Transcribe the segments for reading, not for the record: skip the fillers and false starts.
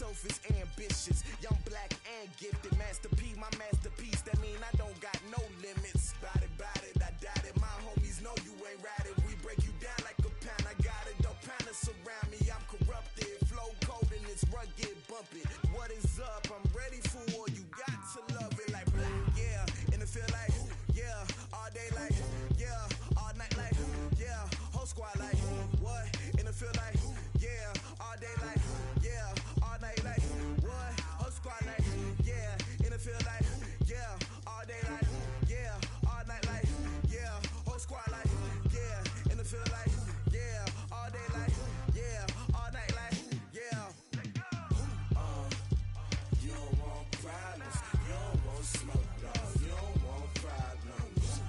selfish, ambitious, young, black, and gifted. Master P, my masterpiece. That mean I don't got no limits. Bout it, I doubt it. My homies know you ain't ratted. We break you down like a pound. I got it, don't pound to surround me. I'm corrupted, flow cold and it's rugged, bumpy. What is up? I'm ready for war. You got to love it like black, yeah. And it feel like, yeah. All day like, yeah. All night like, yeah. Whole squad like, what? And it feel like, yeah. All day like, yeah. All night like, what? Whole squad like, yeah. And it feel like, yeah. All day like, yeah. All night like, yeah. Whole squad like, yeah. And it feel like, yeah. All day like, yeah. All night like, yeah. You don't want problems. You don't want smoke, dog. You don't want problems.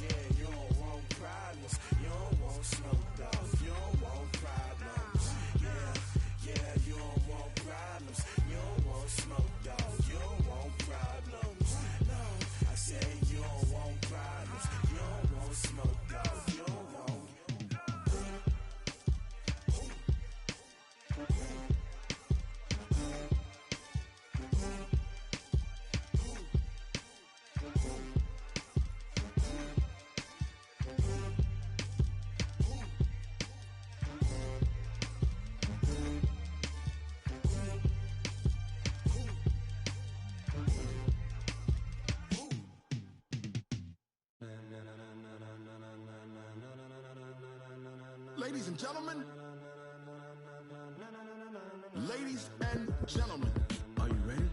Yeah, you don't want problems. You don't want smoke, dog. You don't want problems. Yeah, you don't want problems. You don't want smoke, dog. You don't want problems. No, I say you don't want problems. You don't want smoke, dog. You don't want. Ladies and gentlemen, ladies and gentlemen, are you ready?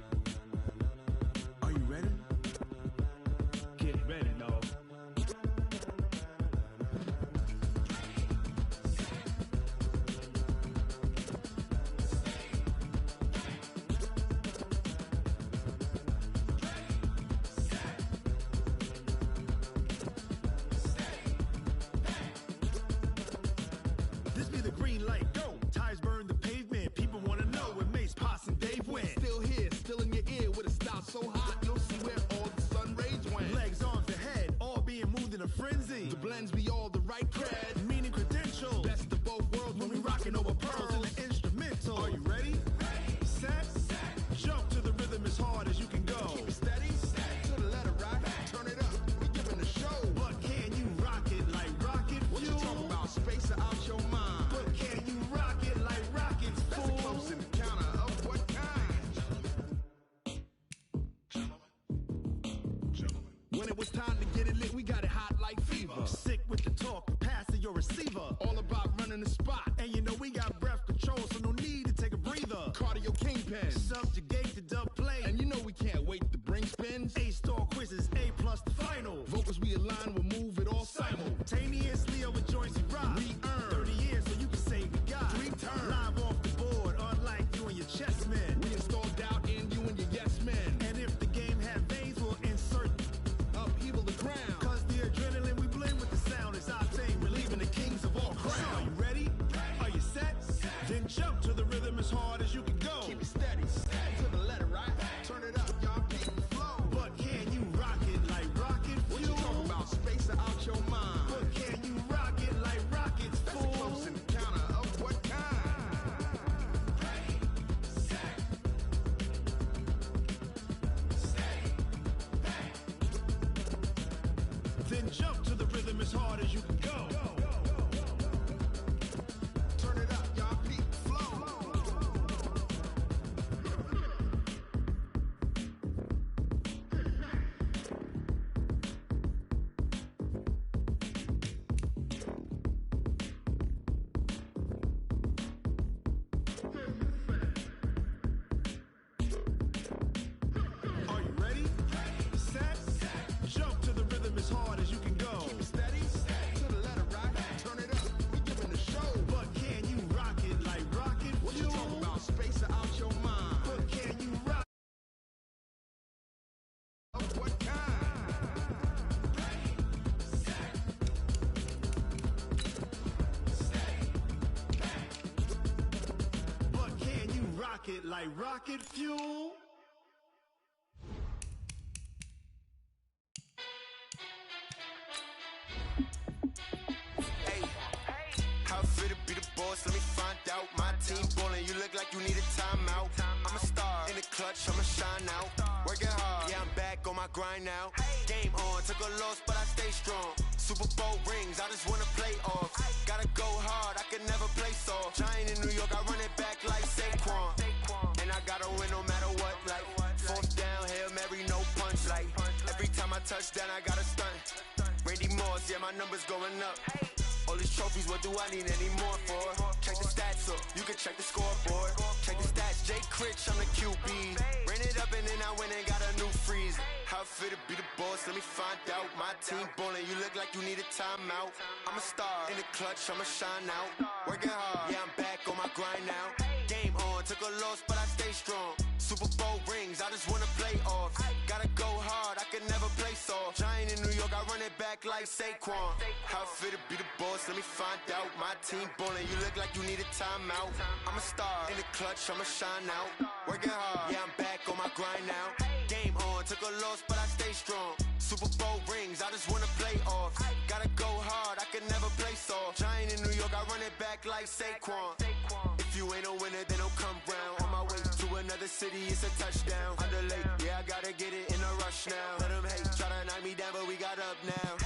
Are you ready? Get ready, dog. This be the green light, go. Tires burn the pavement. People wanna know where Mace, Potts, and Dave went. Still here, still in your ear with a style so hot, you'll see where all the sun rays went. Legs on the head, all being moved in a frenzy. The blends be all the right cred, Meaning credentials. best of both worlds When we rockin' over pearls in the instrumental. Are you ready? Set, jump to the rhythm as hard as you can go. Keep it steady, to the letter right, turn it up, we giving the show. But can you rock it like rocket What you fuel? talking about, space out your mind? But can you rock it like rockets, That's a fool? close encounter of what kind? When it was time to get it lit, we got it hot like fever. Sick with the talk, pass to your receiver. All about running the spot. And you know we got breath control, so no need to take a breather. Cardio kingpin. Subjugate the dub play. And you know we can't wait to bring spins. A-star quizzes, A plus the final. Vocals we align, we'll move it all Simultaneously over joints we rock. We earn 30 years so you can say we got 3 turns. live off the board, unlike you and your chess men. We install doubt in you and your yes men. And if the game have veins, we'll insert Upheaval the crown. cause the adrenaline we blend with the sound is our thing, relieving the kings of all crowns. So are you ready? Are you set? Then jump to the rhythm as hard as you can go. Keep it steady, to the letter right. Turn it up, y'all keep the flow. But can you rock it like rocket What you fuel? talking about, space out your mind? But can you rock it like rockets, That's a fool? close encounter of what kind? Then jump to the rhythm as hard as you can go. Turn it up, y'all keep the flow. Are you ready? Set, jump to the rhythm as hard as you can go. Keep it steady, to the letter right. Turn it up, we giving the show. But can you rock it like rocket What you fuel? talking about, space out your mind? But can you rock Of what kind? But can you rock it like rocket fuel? Hey, how fit to be the boss? Let me find out. My team ballin', you look like you need a timeout. clutch, I'ma shine out. Working hard, yeah, I'm back on my grind now. Game on, took a loss, but I stay strong. Super Bowl rings, I just wanna play off. Gotta go hard, I can never play soft. Giant in New York, I run it back like Saquon. And I gotta win no matter what, like fourth down, Hail Mary, no punch. Like every time I touch down, I gotta stunt. Randy Moss, yeah, my numbers going up. All these trophies, what do I need any more for? Check the stats up, you can check the scoreboard. Check the stats, Jay Critch, I'm the QB. Ran it up and then I went and got a new freeze. How it feel to be the boss, let me find out. My team ballin', you look like you need a timeout. I'm a star, in the clutch, I'ma shine out. Working hard, yeah, I'm back on my grind now. Game on, took a loss, but I stay strong. Super Bowl rings, I just wanna play off. Gotta go hard, I can never play soft. Giant in New York, I run it back like Saquon. How it feel to be the boss, let me find out. My team ballin', you look like you need a timeout. I'm a star, in the clutch, I'ma shine out. Working hard, yeah, I'm back on my grind now. Game on, took a loss, but I stay strong. Super Bowl rings, I just wanna play off. Gotta go hard, I can never play soft. Giant in New York, I run it back like Saquon. If you ain't a winner, then don't come round. On my way to another city, it's a touchdown. Underlay, yeah, I gotta get it in a rush now. Let them hate, try to knock me down, but we got up now.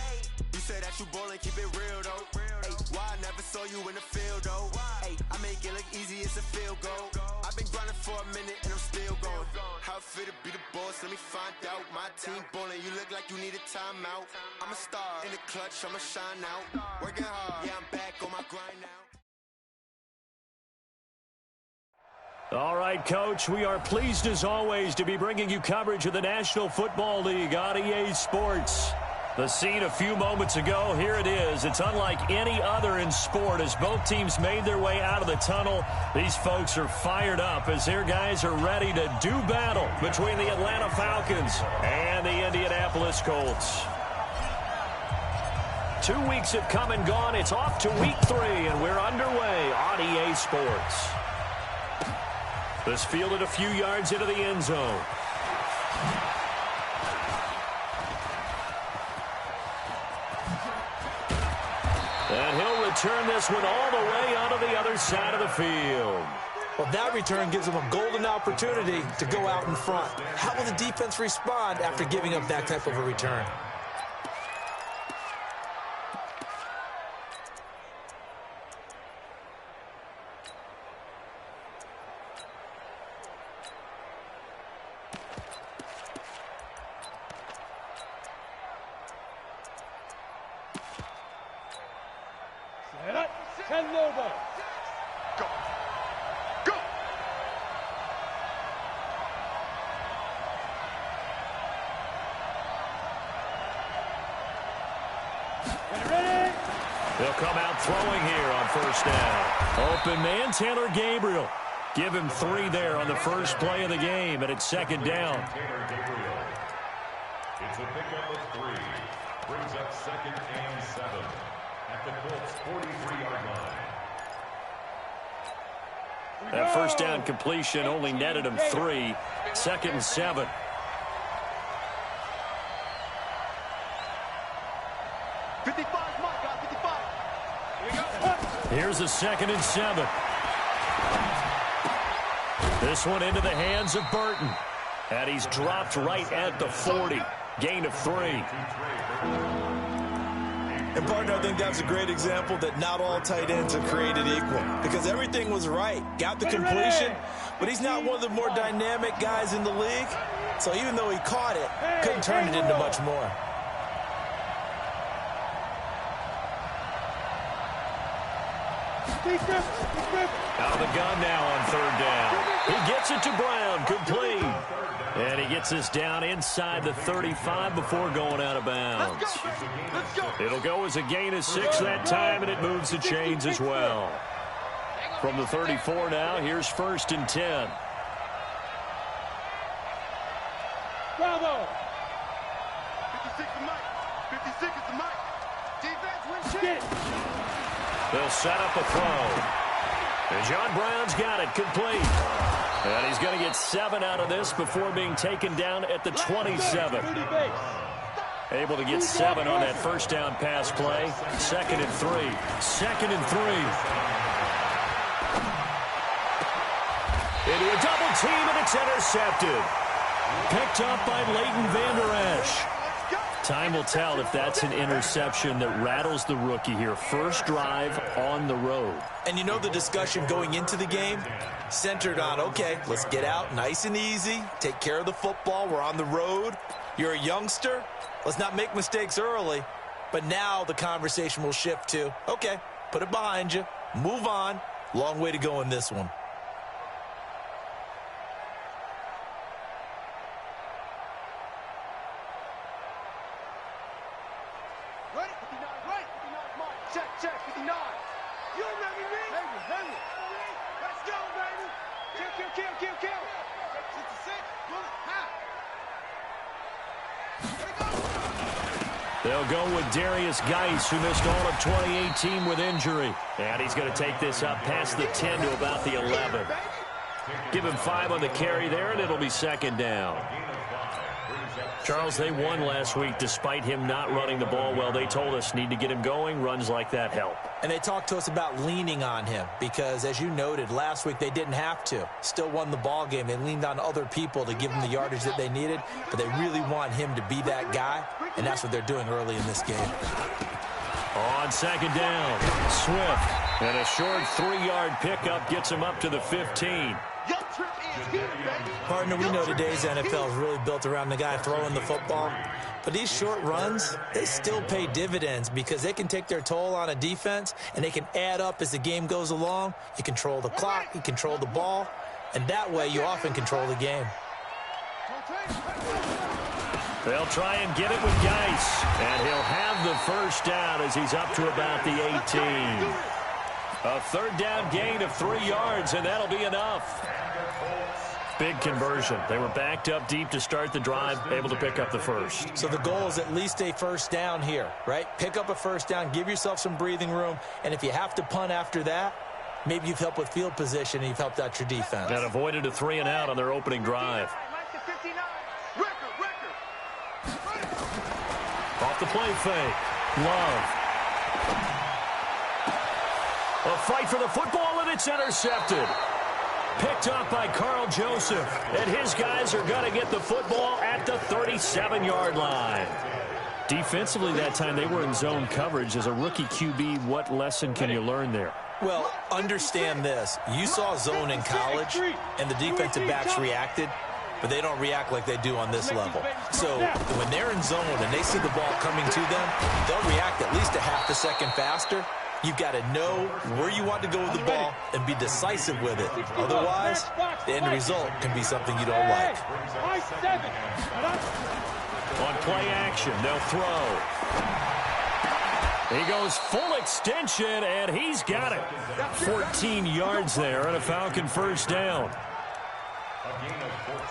You say that you ballin', keep it real though. Hey, why I never saw you in the field though? Hey, I make it look easy, it's a field goal. I've been grinding for a minute and I'm still going. How it feel to be the boss, let me find out. My team ballin', you look like you need a timeout. I'm a star, in the clutch, I'ma shine out. Working hard, yeah, I'm back on my grind now. All right, Coach, we are pleased as always to be bringing you coverage of the National Football League on EA Sports. The scene a few moments ago, here it is. It's unlike any other in sport as both teams made their way out of the tunnel. These folks are fired up as their guys are ready to do battle between the Atlanta Falcons and the Indianapolis Colts. 2 weeks have come and gone. It's off to week 3, and we're underway on EA Sports. This fielded a few yards into the end zone. And he'll return this one all the way onto the other side of the field. Well, that return gives them a golden opportunity to go out in front. How will the defense respond after giving up that type of a return? They'll come out throwing here on first down. Open man, Taylor Gabriel. Give him 3 there on the first play of the game, and it's second down. It's a pickup of 3. Brings up 2nd and 7 at the Colts 43-yard line. That first down completion only netted him 3. 2nd and 7. Here's a 2nd and 7. This one into the hands of Burton. And he's dropped right at the 40. Gain of 3. And, partner, I think that's a great example that not all tight ends are created equal. Because everything was right. Got the completion, but he's not one of the more dynamic guys in the league. So even though he caught it, couldn't turn it into much more. Out of the gun now on 3rd down. He gets it to Brown, complete. And he gets us down inside the 35 before going out of bounds. It'll go as a gain of 6 that time, and it moves the chains as well. From the 34 now, here's 1st and 10. Bravo! 56 is Mike. 56 is the Mike. Defense wins shit. They'll set up a throw. And John Brown's got it, complete. And he's going to get 7 out of this before being taken down at the 27. Able to get 7 on that first down pass play. 2nd and 3. 2nd and 3. Into a double team, and it's intercepted. Picked up by Leighton Vander Esch. Time will tell if that's an interception that rattles the rookie here. First drive on the road. And you know the discussion going into the game? Centered on, okay, let's get out nice and easy. Take care of the football. We're on the road. You're a youngster. Let's not make mistakes early. But now the conversation will shift to, okay, put it behind you. Move on. Long way to go in this one. They'll go with Darius Geis, who missed all of 2018 with injury. And he's going to take this up past the 10 to about the 11. Give him 5 on the carry there, and it'll be second down. Charles, they won last week despite him not running the ball well. They told us need to get him going. Runs like that help. And they talked to us about leaning on him because, as you noted, last week they didn't have to. Still won the ball game. They leaned on other people to give them the yardage that they needed, but they really want him to be that guy, and that's what they're doing early in this game. On second down, Swift, and a short 3-yard pickup gets him up to the 15. Partner, we know today's NFL is really built around the guy throwing the football. But these short runs, they still pay dividends because they can take their toll on a defense, and they can add up as the game goes along. You control the clock, you control the ball, and that way you often control the game. They'll try and get it with Geis, and he'll have the first down as he's up to about the 18. A third down gain of 3 yards, and that'll be enough. Big conversion. They were backed up deep to start the drive, able to pick up the first. So the goal is at least a first down here, right? Pick up a first down, give yourself some breathing room, and if you have to punt after that, maybe you've helped with field position and you've helped out your defense. And avoided a 3-and-out on their opening drive. Off the play fake. Love. A fight for the football, and it's intercepted. Picked up by Carl Joseph, and his guys are going to get the football at the 37-yard line. Defensively that time, they were in zone coverage. As a rookie QB, what lesson can you learn there? Well, understand this. You saw zone in college, and the defensive backs reacted, but they don't react like they do on this level. So when they're in zone and they see the ball coming to them, they'll react at least a half a second faster. You've got to know where you want to go with the ball and be decisive with it. Otherwise, the end result can be something you don't like. On play action, they'll throw. He goes full extension, and he's got it. 14 yards there and a Falcon first down.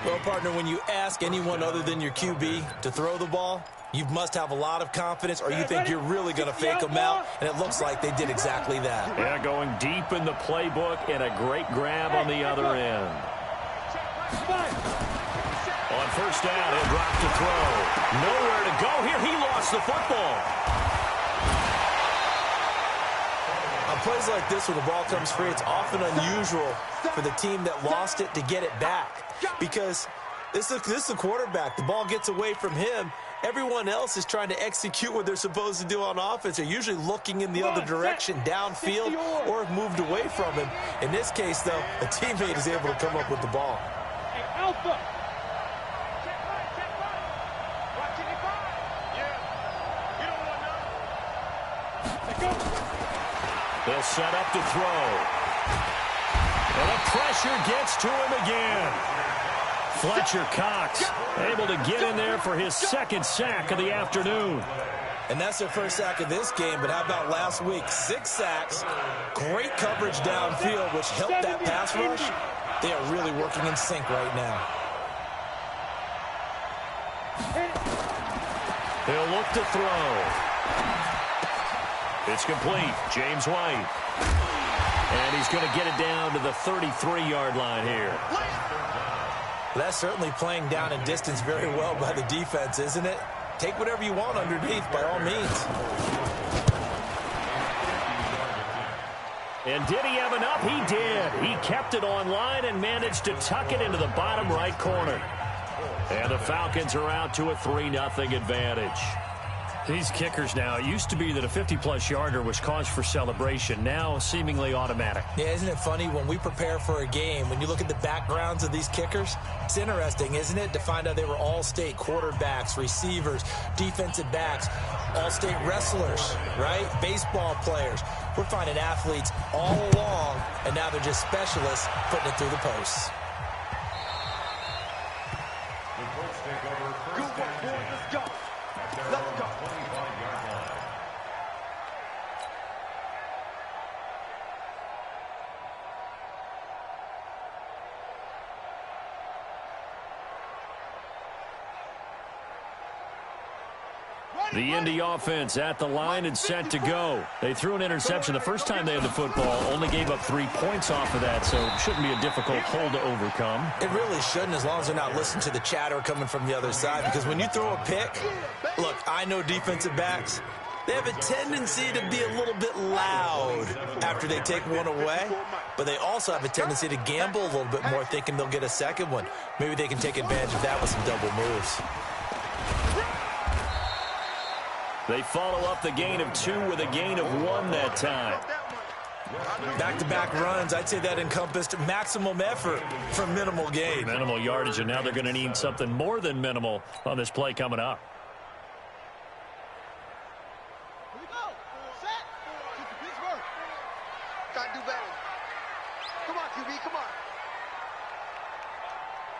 Well, partner, when you ask anyone other than your QB to throw the ball, you must have a lot of confidence, or you think you're really going to fake them out, and it looks like they did exactly that. Yeah, going deep in the playbook, and a great grab on the other end. On first down, he'll drop to throw. Nowhere to go here. He lost the football. On plays like this where the ball comes free, it's often unusual for the team that lost it to get it back, because this is a quarterback. The ball gets away from him. Everyone else is trying to execute what they're supposed to do on offense. They're usually looking in the other direction, downfield, or have moved away from him. In this case, though, a teammate is able to come up with the ball. They'll set up to throw. And the pressure gets to him again. Fletcher Cox able to get in there for his second sack of the afternoon. And that's their first sack of this game, but how about last week? 6 sacks, great coverage downfield, which helped that pass rush. They are really working in sync right now. He'll look to throw. It's complete. James White. And he's going to get it down to the 33-yard line here. That's certainly playing down and distance very well by the defense, isn't it? Take whatever you want underneath, by all means. And did he have enough? He did. He kept it on line and managed to tuck it into the bottom right corner. And the Falcons are out to a 3-0 advantage. These kickers now, it used to be that a 50-plus yarder was cause for celebration. Now, seemingly automatic. Yeah, isn't it funny when we prepare for a game, when you look at the backgrounds of these kickers, it's interesting, isn't it, to find out they were all-state quarterbacks, receivers, defensive backs, all-state wrestlers, right? Baseball players. We're finding athletes all along, and now they're just specialists putting it through the posts. The Colts take over first down. Let's go. Let's go. 25-yard line. The Indy offense at the line and set to go. They threw an interception the first time they had the football, only gave up 3 points off of that, so it shouldn't be a difficult hole to overcome. It really shouldn't, as long as they're not listening to the chatter coming from the other side, because when you throw a pick, look, I know defensive backs, they have a tendency to be a little bit loud after they take one away, but they also have a tendency to gamble a little bit more, thinking they'll get a second one. Maybe they can take advantage of that with some double moves. They follow up the gain of 2 with a gain of 1 that time. Back-to-back runs, I'd say that encompassed maximum effort for minimal gain. Minimal yardage, and now they're going to need something more than minimal on this play coming up. Here we go. Set. Keep the piece work. Gotta do better. Come on, QB, come on.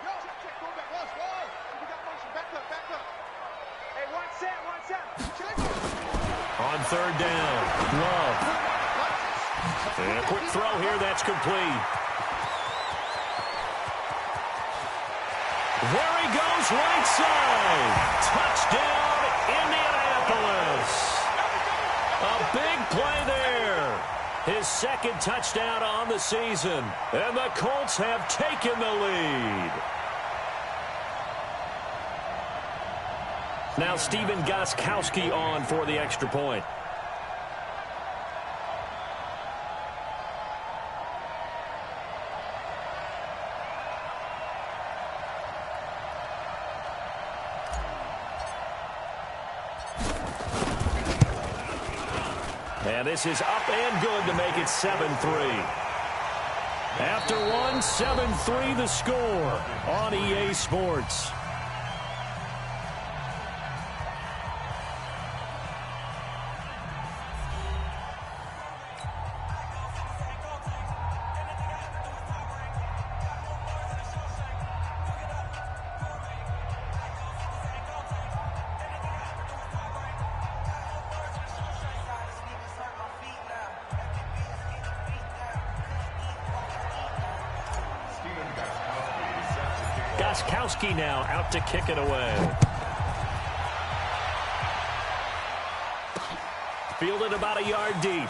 Yo, check, go back. Rush, whoa. We got motion. Back up, back up. Hey, one set, one set. On third down, Love. And a quick throw here, that's complete. There he goes, right side. Touchdown, Indianapolis. A big play there. His second touchdown on the season. And the Colts have taken the lead. Now Steven Gostkowski on for the extra point. And this is up and good to make it 7-3. After one, 7-3 the score on EA Sports. Gostkowski now out to kick it away. Fielded about a yard deep.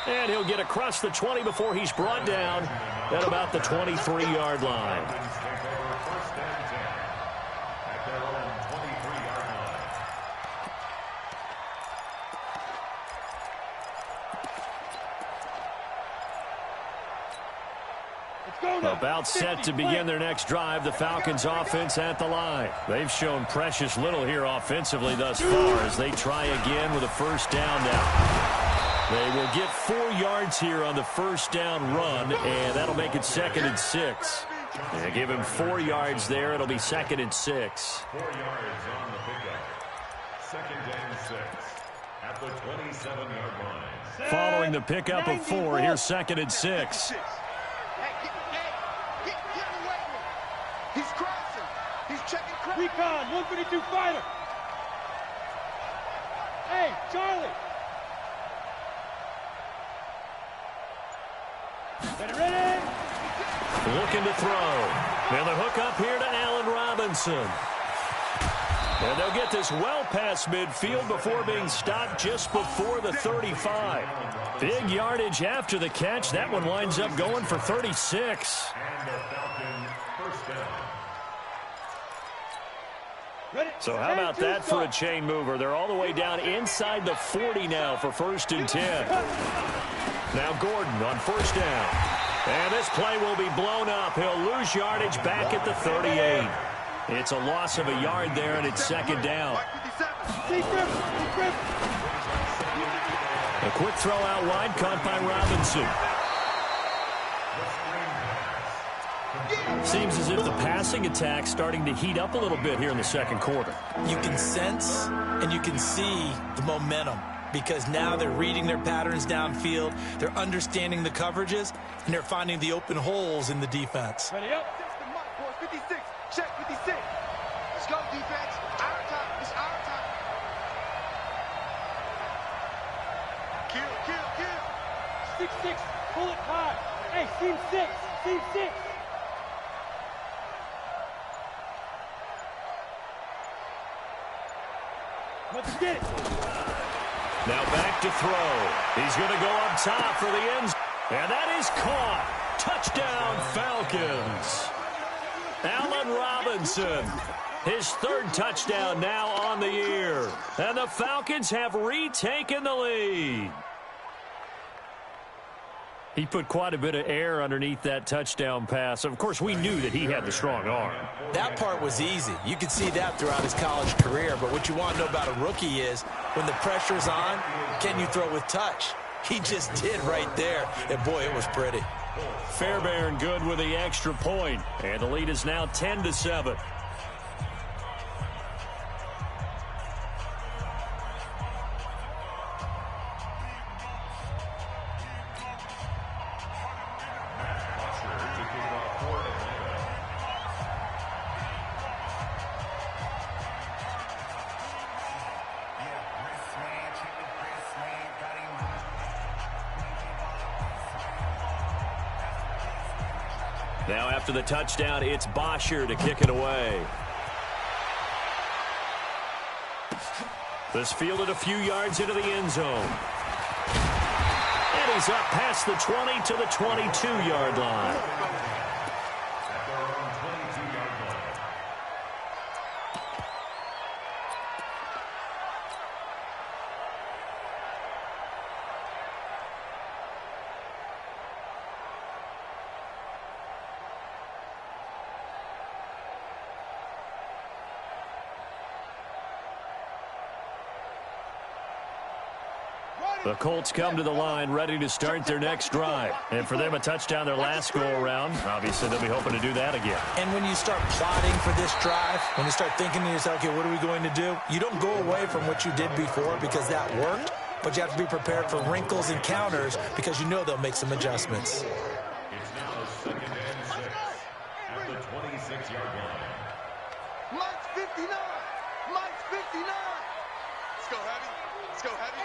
And he'll get across the 20 before he's brought down at about the 23-yard line. About set to begin their next drive, the Falcons offense at the line. They've shown precious little here offensively thus far as they try again with a first down now. They will get 4 yards here on the first down run, and that'll make it 2nd and 6. They give him 4 yards there. It'll be 2nd and 6. 4 yards on the pickup. 2nd and 6 at the 27-yard line. Following the pickup of 4, here's 2nd and 6. He's crossing. He's checking. Recon, 152 fighter. Hey, Charlie. Ready? Looking to throw. And the hook up here to Allen Robinson. And they'll get this well past midfield before being stopped just before the 35. Big yardage after the catch. That one winds up going for 36. And the Falcons first down. So how about that for a chain mover? They're all the way down inside the 40 now for 1st and 10. Now Gordon on 1st down. And this play will be blown up. He'll lose yardage back at the 38. It's a loss of a yard there, and it's 2nd down. A quick throw out wide, caught by Robinson. Seems as if the passing attack's starting to heat up a little bit here in the 2nd quarter. You can sense and you can see the momentum because now they're reading their patterns downfield, they're understanding the coverages, and they're finding the open holes in the defense. Ready up. 56. Check 56. Let's go, defense. Our time. It's our time. Kill. 6-6. Pull it high. Hey, seam 6. Seam 6. Let's get it. Now back to throw. He's going to go up top for the end zone. And that is caught. Touchdown, Falcons. Allen Robinson. His 3rd touchdown now on the year. And the Falcons have retaken the lead. He put quite a bit of air underneath that touchdown pass. Of course, we knew that he had the strong arm. That part was easy. You could see that throughout his college career. But what you want to know about a rookie is when the pressure's on, can you throw with touch? He just did right there. And, boy, it was pretty. Fairbairn good with the extra point. And the lead is now 10-7. Now after the touchdown, it's Bosher to kick it away. This fielded a few yards into the end zone. And he's up past the 20 to the 22-yard line. The Colts come to the line ready to start their next drive. And for them, a touchdown their last go-around. Obviously, they'll be hoping to do that again. And when you start plotting for this drive, when you start thinking to yourself, okay, what are we going to do? You don't go away from what you did before because that worked, but you have to be prepared for wrinkles and counters because you know they'll make some adjustments. It's now 2nd and 6 at the 26-yard line. Mike's 59. Mike's 59. Let's go, Heavy. Let's go, Heavy.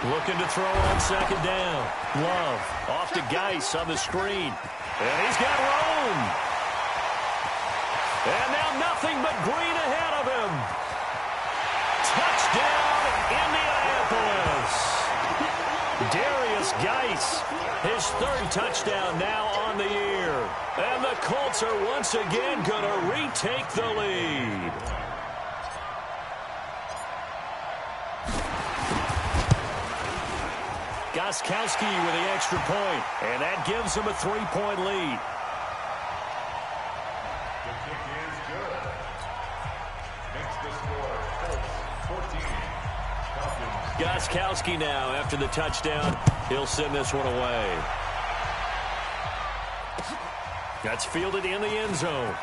Looking to throw on 2nd down. Love off to Geis on the screen. And he's got room. And now nothing but green ahead of him. Touchdown, Indianapolis. Darius Geis, his 3rd touchdown now on the year. And the Colts are once again going to retake the lead. Gostkowski with the extra point, and that gives him a 3-point lead. The kick is good. Makes the score Colts 14. Falcons. Gostkowski now after the touchdown. He'll send this one away. That's fielded in the end zone.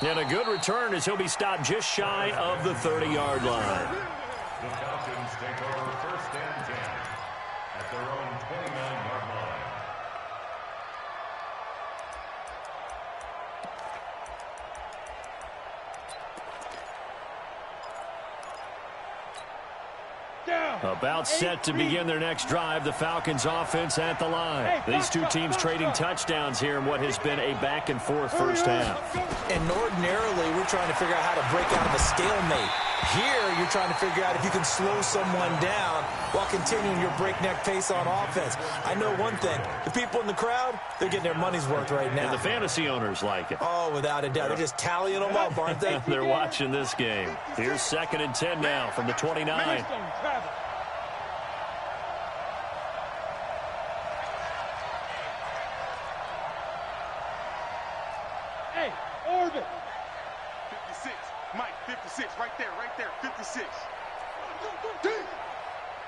And a good return as he'll be stopped just shy of the 30-yard line. The Falcons take over 1st and 10 at their own 29-yard line. About set to begin their next drive. The Falcons offense at the line. These two teams trading touchdowns here in what has been a back-and-forth first half. And ordinarily, we're trying to figure out how to break out of a stalemate. Here, you're trying to figure out if you can slow someone down while continuing your breakneck pace on offense. I know one thing. The people in the crowd, they're getting their money's worth right now. And the fantasy owners like it. Oh, without a doubt. They're just tallying them up, aren't they? They're watching this game. Here's 2nd and 10 now from the 29. Hey, Orbit. 56. Mike, 56. Right there, 56.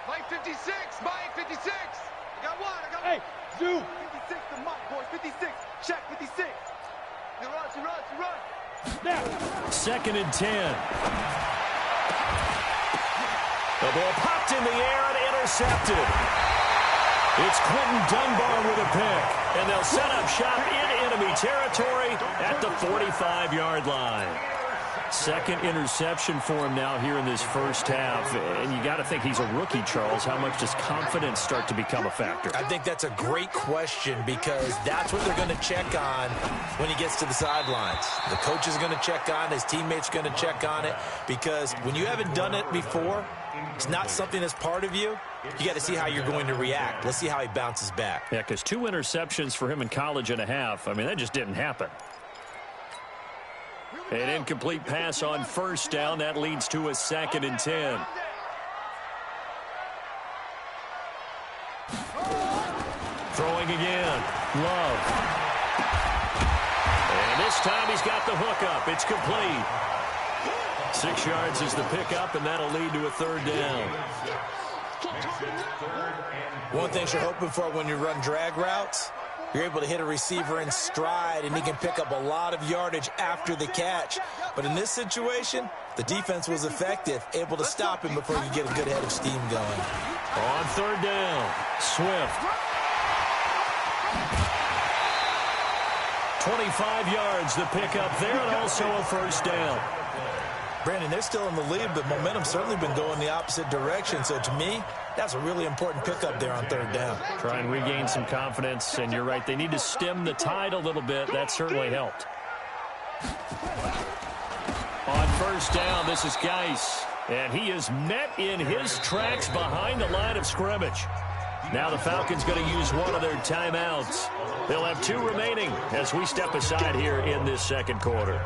Mike, 56. Mike, 56. I got one. Hey, Zoo. 56 to Mike, boys. 56. Check, 56. He runs. Now. 2nd and 10. The ball popped in the air and intercepted. It's Quentin Dunbar with a pick, and they'll set up shop in enemy territory at the 45-yard line. 2nd interception for him now here in this first half. And you got to think he's a rookie, Charles. How much does confidence start to become a factor? I think that's a great question because that's what they're going to check on when he gets to the sidelines. The coach is going to check on, his teammates are going to check on it, because when you haven't done it before, it's not something that's part of you. You got to see how you're going to react. Let's see how he bounces back. Yeah, because 2 interceptions for him in college and a half. I mean, that just didn't happen. An incomplete pass on 1st down. That leads to a 2nd and 10. Throwing again. Love. And this time he's got the hook up. It's complete. 6 yards is the pickup, and that'll lead to a 3rd down. One thing you're hoping for when you run drag routes, you're able to hit a receiver in stride, and he can pick up a lot of yardage after the catch. But in this situation, the defense was effective, able to stop him before you get a good head of steam going. On 3rd down, Swift. 25 yards the pickup there, and also a 1st down. Brandon, they're still in the lead, but momentum's certainly been going the opposite direction. So to me, that's a really important pickup there on 3rd down. Try and regain some confidence, and you're right. They need to stem the tide a little bit. That certainly helped. On 1st down, this is Geis, and he is met in his tracks behind the line of scrimmage. Now the Falcons going to use one of their timeouts. They'll have 2 remaining as we step aside here in this 2nd quarter.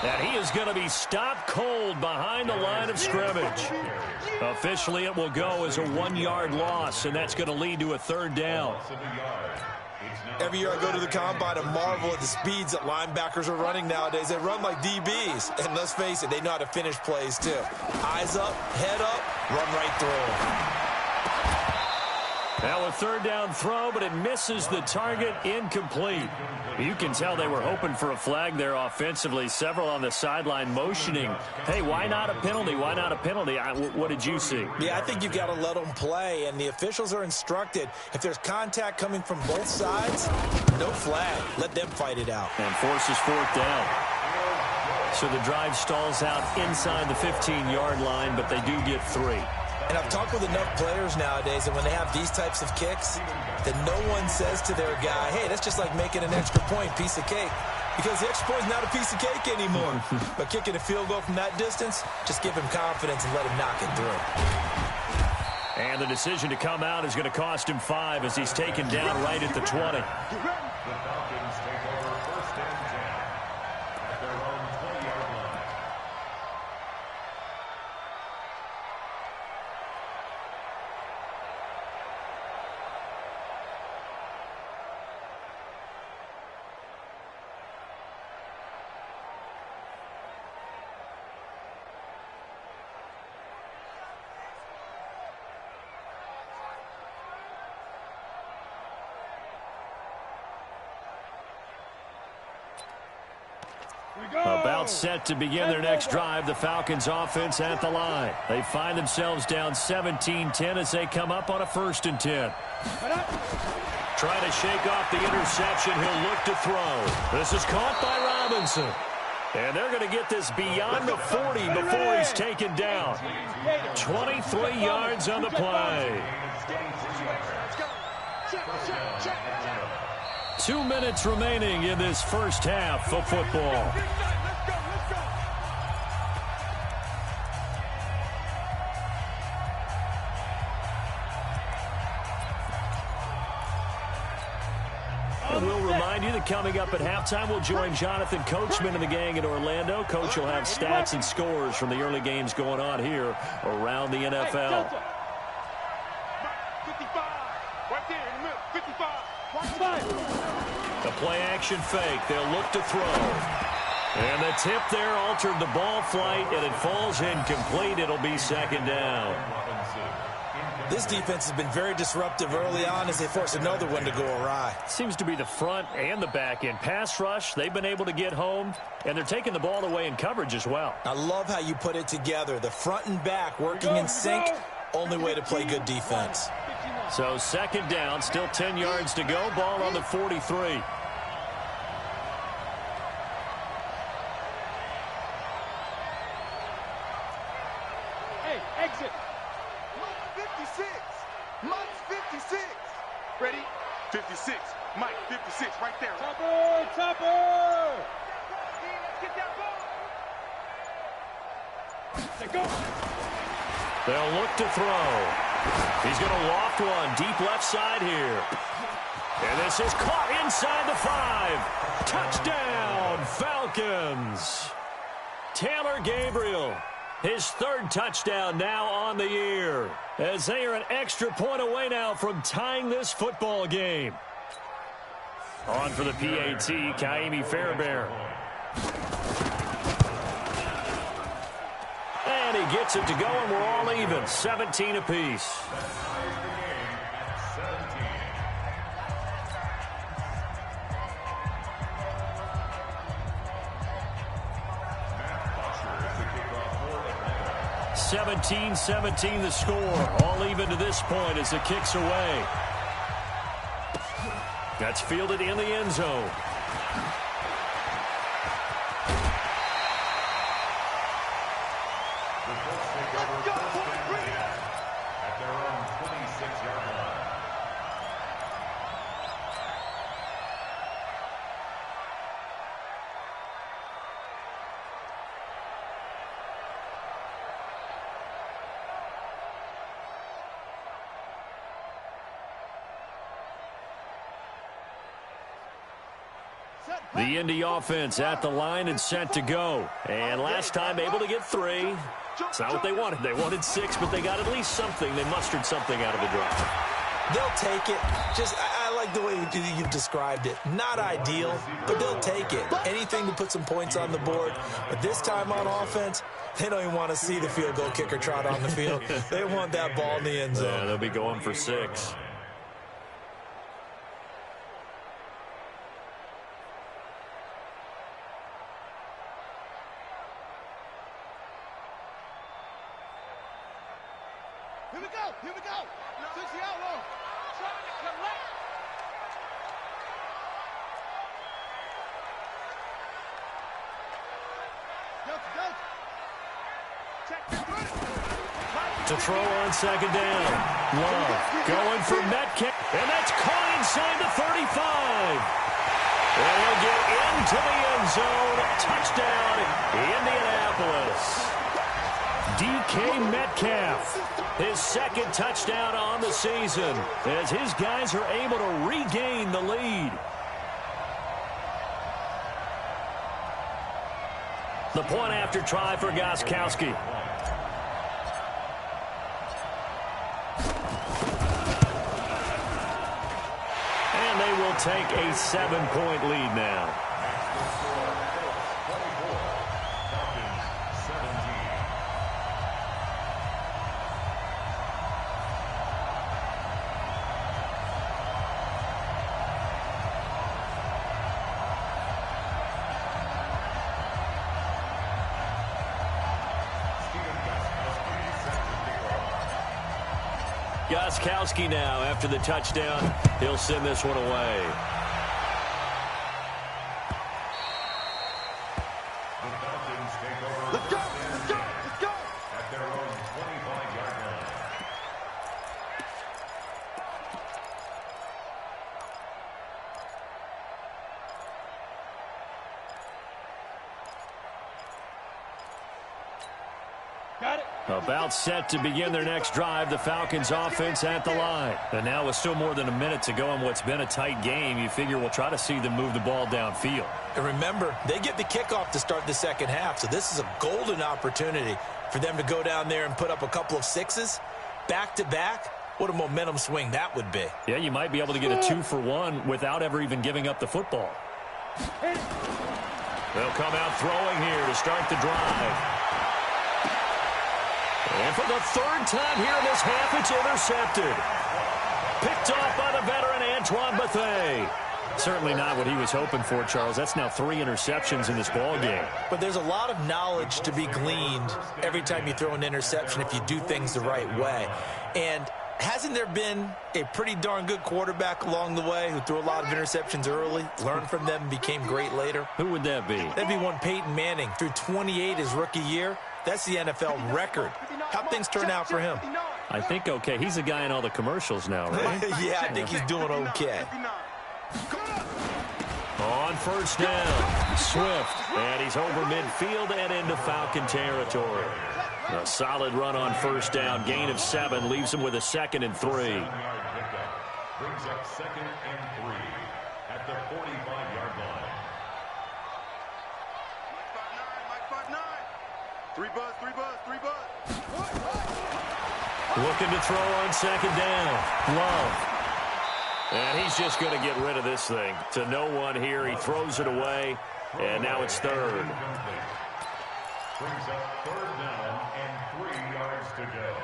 And he is going to be stopped cold behind the line of scrimmage. Officially, it will go as a 1-yard loss, and that's going to lead to a 3rd down. Every year I go to the combine and marvel at the speeds that linebackers are running nowadays. They run like DBs, and let's face it, they know how to finish plays too. Eyes up, head up, run right through them. Now a 3rd down throw, but it misses the target, incomplete. You can tell they were hoping for a flag there offensively. Several on the sideline motioning, hey, why not a penalty? Why not a penalty? What did you see? Yeah, I think you've got to let them play, and the officials are instructed, if there's contact coming from both sides, no flag. Let them fight it out. And forces 4th down. So the drive stalls out inside the 15-yard line, but they do get 3. And I've talked with enough players nowadays that when they have these types of kicks, that no one says to their guy, hey, that's just like making an extra point, piece of cake. Because the extra point is not a piece of cake anymore. But kicking a field goal from that distance, just give him confidence and let him knock it through. And the decision to come out is going to cost him 5 as he's taken down right at the 20. The Falcons take over 1st and 10 at their own 20-yard line. About set to begin their next drive, the Falcons offense at the line. They find themselves down 17-10 as they come up on a 1st and 10. Trying to shake off the interception. He'll look to throw. This is caught by Robinson. And they're going to get this beyond the 40 before he's taken down. 23 yards on the play. 2 minutes remaining in this first half of football. And we'll remind you that coming up at halftime, we'll join Jonathan Coachman and the gang in Orlando. Coach will have stats and scores from the early games going on here around the NFL. The play action fake. They'll look to throw. And the tip there altered the ball flight, and it falls incomplete. It'll be second down. This defense has been very disruptive early on as they force another one to go awry. Seems to be the front and the back end. Pass rush, they've been able to get home, and they're taking the ball away in coverage as well. I love how you put it together. The front and back working in sync, only way to play good defense. So second down, still 10 yards to go. Ball on the 43. Hey, exit. Mike 56. Mike 56. Ready? 56. Mike 56 right there. Topper! Get that ball. Let go. They'll look to throw. He's going to loft one deep left side here. And this is caught inside the 5. Touchdown, Falcons. Taylor Gabriel, his third touchdown now on the year, as they are an extra point away now from tying this football game. On for the PAT, Kaimi Fairbairn. And he gets it to go, and we're all even, 17 apiece. – 17-17 the score. All even to this point as the kick's away. That's fielded in the end zone. At their own 26-yard line. The Indy offense at the line and set to go. And last time able to get 3. It's not what they wanted. They wanted 6, but they got at least something. They mustered something out of the drive. They'll take it. I like the way you've described it. Not ideal, but they'll take it. Anything to put some points on the board. But this time on offense, they don't even want to see the field goal kicker trot on the field. They want that ball in the end zone. Yeah, they'll be going for 6. Here we go. Switch the outlaw. Trying to collect. To throw on second down. Love going for Metcalf. And that's caught inside the 35. And he'll get into the end zone. Touchdown, Indianapolis. DK Metcalf, his second touchdown on the season, as his guys are able to regain the lead. The point after try for Gostkowski. And they will take a 7-point lead now. Gostkowski now, after the touchdown, he'll send this one away. About set to begin their next drive, the Falcons offense at the line. And now with still more than a minute to go in what's been a tight game, you figure we'll try to see them move the ball downfield. And remember, they get the kickoff to start the second half, so this is a golden opportunity for them to go down there and put up a couple of sixes back-to-back. What a momentum swing that would be. Yeah, you might be able to get a 2-for-1 without ever even giving up the football. They'll come out throwing here to start the drive. And for the third time here in this half, it's intercepted. Picked off by the veteran Antoine Bethea. Certainly not what he was hoping for, Charles. That's now 3 interceptions in this ball game. But there's a lot of knowledge to be gleaned every time you throw an interception if you do things the right way. And hasn't there been a pretty darn good quarterback along the way who threw a lot of interceptions early, learned from them, and became great later? Who would that be? That'd be one Peyton Manning. Threw 28 his rookie year. That's the NFL record. How'd things turn out for him? I think okay. He's a guy in all the commercials now, right? Yeah, I think he's doing okay. On first down, Swift. And he's over midfield and into Falcon territory. A solid run on first down. Gain of 7 leaves him with a 2nd and 3. Brings up 2nd and 3 at the 45-yard line. Three buzz. Looking to throw on 2nd down. Love. And he's just going to get rid of this thing. To no one here. He throws it away. And now it's 3rd. Brings up 3rd down and 3 yards to go.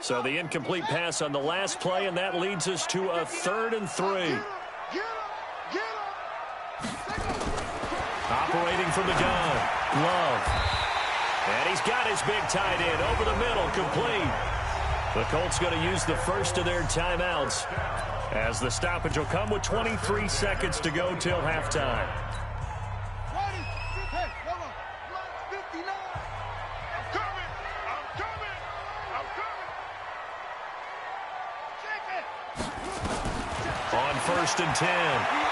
So the incomplete pass on the last play, and that leads us to a 3rd and 3. Operating from the gun, Love. And he's got his big tight end over the middle, complete. The Colts going to use the first of their timeouts as the stoppage will come with 23 seconds to go till halftime. On 1st and 10,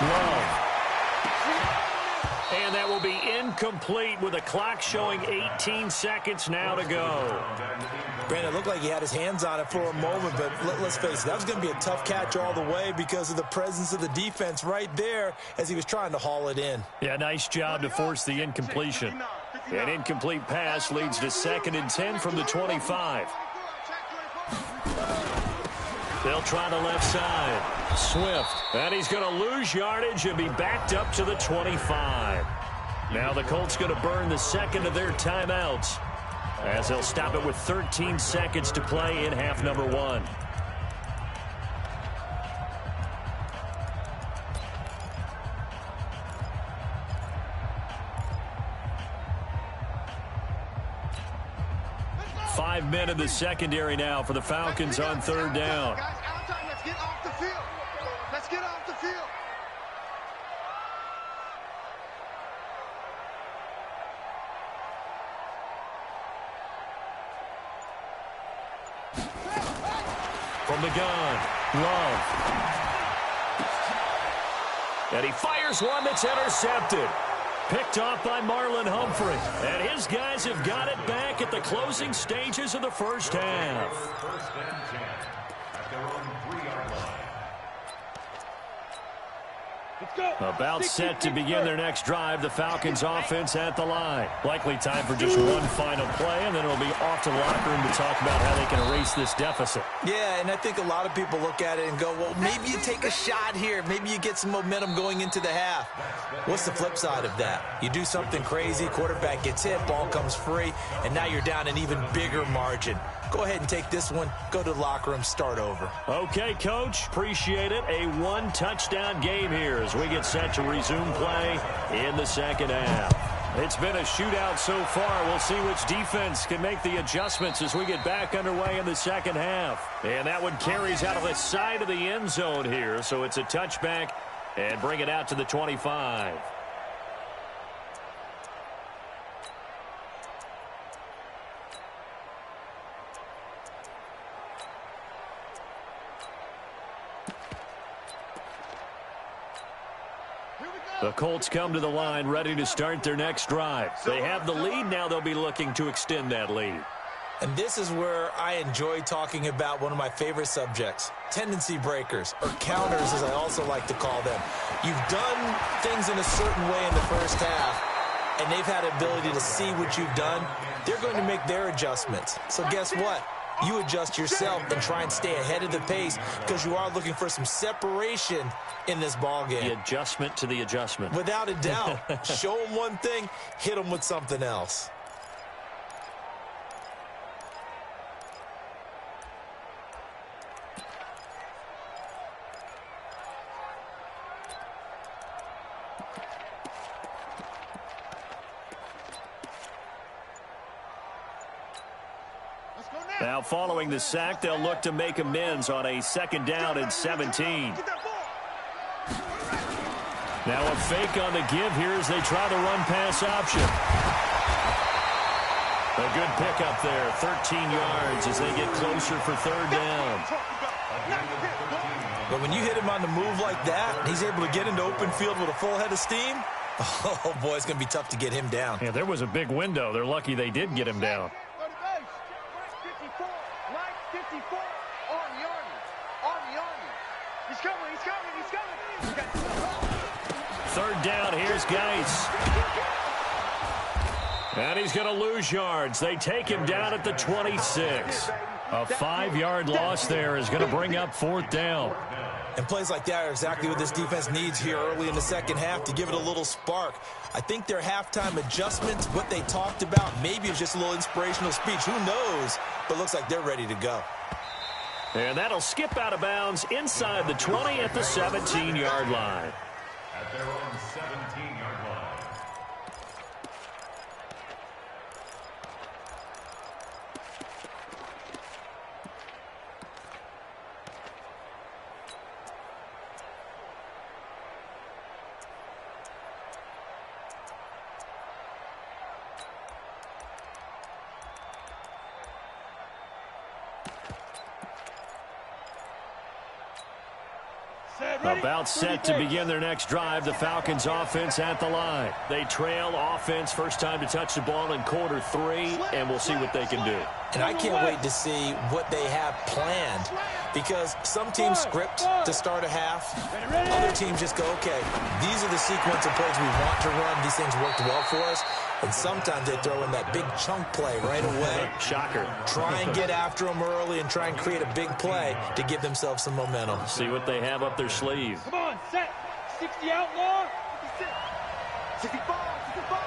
Love. And that will be incomplete with the clock showing 18 seconds now to go. Brandon, it looked like he had his hands on it for a moment, but let's face it, that was going to be a tough catch all the way because of the presence of the defense right there as he was trying to haul it in. Yeah, nice job to force the incompletion. An incomplete pass leads to 2nd and 10 from the 25. They'll try the left side. Swift. And he's going to lose yardage and be backed up to the 25. Now the Colts going to burn the 2nd of their timeouts as they'll stop it with 13 seconds to play in half number 1. Five men in the secondary now for the Falcons on 3rd down. Let's get off the field. Let's get off the field. From the gun, Love. And he fires one that's intercepted. Picked off by Marlon Humphrey. And his guys have got it back at the closing stages of the first half. 1st and 10 at their own 3-yard line. About set to begin their next drive, the Falcons offense at the line. Likely time for just one final play, and then it'll be off to the locker room to talk about how they can erase this deficit. Yeah, and I think a lot of people look at it and go, well, maybe you take a shot here. Maybe you get some momentum going into the half. What's the flip side of that? You do something crazy, quarterback gets hit, ball comes free, and now you're down an even bigger margin. Go ahead and take this one, go to the locker room, start over. Okay, Coach, appreciate it. A 1-touchdown game here as we get set to resume play in the second half. It's been a shootout so far. We'll see which defense can make the adjustments as we get back underway in the second half. And that one carries out of the side of the end zone here, so it's a touchback and bring it out to the 25. The Colts come to the line ready to start their next drive. They have the lead. Now they'll be looking to extend that lead. And this is where I enjoy talking about one of my favorite subjects, tendency breakers, or counters as I also like to call them. You've done things in a certain way in the first half, and they've had the ability to see what you've done. They're going to make their adjustments. So guess what? You adjust yourself and try and stay ahead of the pace because you are looking for some separation in this ball game. The adjustment to the adjustment. Without a doubt. Show them one thing, hit them with something else. Now following the sack, they'll look to make amends on a 2nd down and 17. Now a fake on the give here as they try the run-pass option. A good pickup there, 13 yards as they get closer for 3rd down. But when you hit him on the move like that, and he's able to get into open field with a full head of steam, oh boy, it's going to be tough to get him down. Yeah, there was a big window. They're lucky they did get him down. Third down, here's Geis. And he's going to lose yards. They take him down at the 26. A 5-yard loss there is going to bring up 4th down. And plays like that are exactly what this defense needs here early in the second half to give it a little spark. I think their halftime adjustments, what they talked about, maybe it's just a little inspirational speech. Who knows? But looks like they're ready to go. And that'll skip out of bounds inside the 20 at the 17-yard line. At their own 17-yard line. About set to begin their next drive, the Falcons offense at the line. They trail offense, first time to touch the ball in quarter 3, and we'll see what they can do. And I can't wait to see what they have planned because some teams script to start a half. Other teams just go, okay, these are the sequence of plays we want to run. These things worked well for us. And sometimes they throw in that big chunk play right away. Shocker. Try and get after them early and try and create a big play to give themselves some momentum. See what they have up their sleeve. Come on, set. 60 outlaw. 65, 65,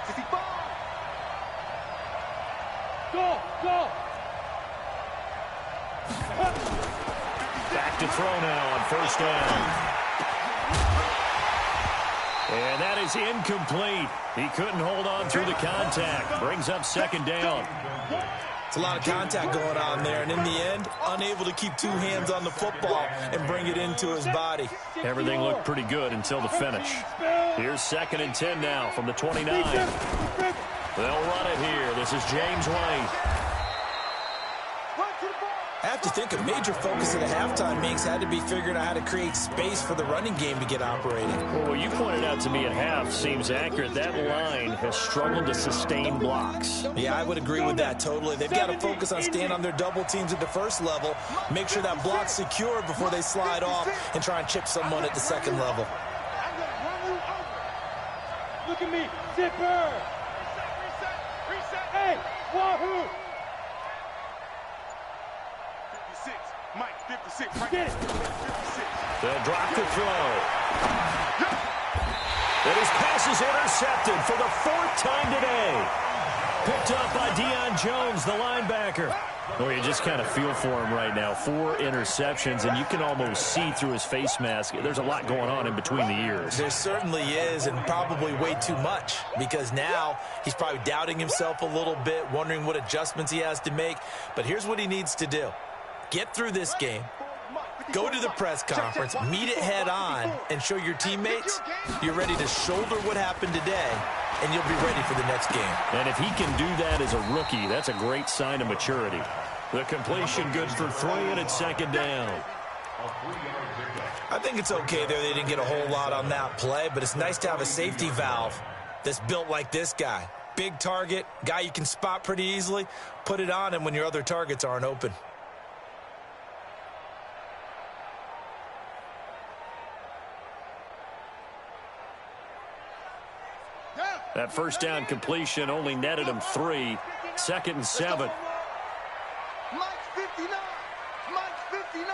65. Go, go. Back to throw now on 1st down. And that is incomplete. He couldn't hold on through the contact. Brings up 2nd down. It's a lot of contact going on there, and in the end, unable to keep 2 hands on the football and bring it into his body. Everything looked pretty good until the finish. Here's 2nd and 10 now from the 29. They'll run it here. This is James White. I have to think a major focus of the halftime meetings had to be figuring out how to create space for the running game to get operating. Well, what you pointed out to me at half seems accurate. That line has struggled to sustain blocks. Yeah, I would agree with that totally. They've got to focus on staying on their double teams at the first level, make sure that block's secure before they slide off and try and chip someone at the second level. Look at me, zipper. Hey, wahoo. 56, Mike, 56, right Get it. 56. They'll drop the throw. And his pass is intercepted for the 4th time today. Picked up by Deion Jones, the linebacker. Well, you just kind of feel for him right now. 4 interceptions, and you can almost see through his face mask. There's a lot going on in between the ears. There certainly is, and probably way too much, because now he's probably doubting himself a little bit, wondering what adjustments he has to make. But here's what he needs to do. Get through this game, go to the press conference, meet it head on, and show your teammates you're ready to shoulder what happened today, and you'll be ready for the next game. And if he can do that as a rookie, that's a great sign of maturity. The completion good for 3, and it's 2nd down. A 3-yard pickup. I think it's okay there. They didn't get a whole lot on that play, but it's nice to have a safety valve that's built like this guy. Big target, guy you can spot pretty easily. Put it on him when your other targets aren't open. That first down completion only netted him 3. 2nd and 7. Mike 59. Mike 59.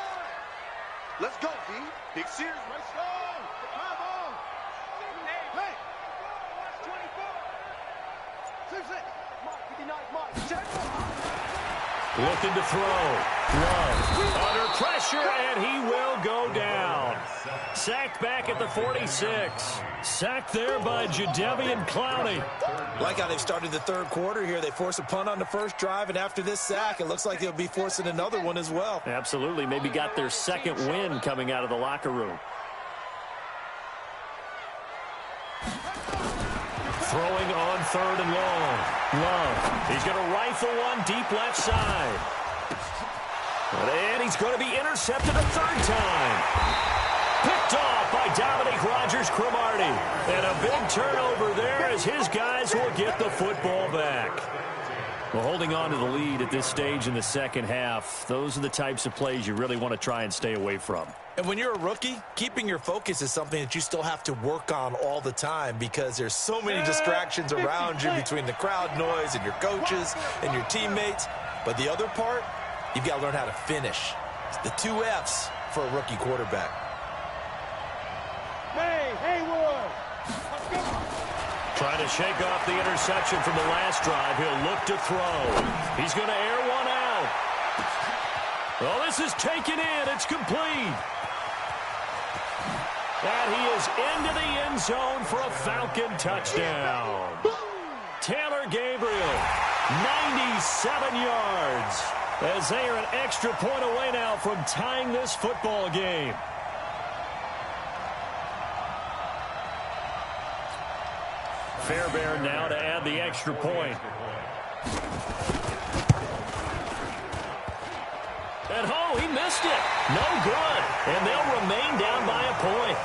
Let's go, D. Big Sears. Let's go. Come on. Hey. 24. 6. Mike 59. Mike. Check. Looking to throw. Love under pressure, and he will go down. Sacked back at the 46. Sacked there by Jadeveon Clowney. Like how they've started the third quarter here. They force a punt on the first drive, and after this sack, it looks like they'll be forcing another one as well. Absolutely. Maybe got their second win coming out of the locker room. Throwing on 3rd and long. Love. He's going to rifle one deep left side. And he's going to be intercepted a 3rd time. Picked off by Dominique Rodgers-Cromartie. And a big turnover there as his guys will get the football back. Well, holding on to the lead at this stage in the second half, those are the types of plays you really want to try and stay away from. And when you're a rookie, keeping your focus is something that you still have to work on all the time because there's so many distractions around you between the crowd noise and your coaches and your teammates. But the other part, you've got to learn how to finish. It's the 2 F's for a rookie quarterback. Haywood. Trying to shake off the interception from the last drive. He'll look to throw. He's going to air one out. Well, this is taken in. It's complete. And he is into the end zone for a Falcon touchdown. Taylor Gabriel, 97 yards. As they are an extra point away now from tying this football game. Fairbairn now to add the extra point. And oh, he missed it. No good. And they'll remain down by a point.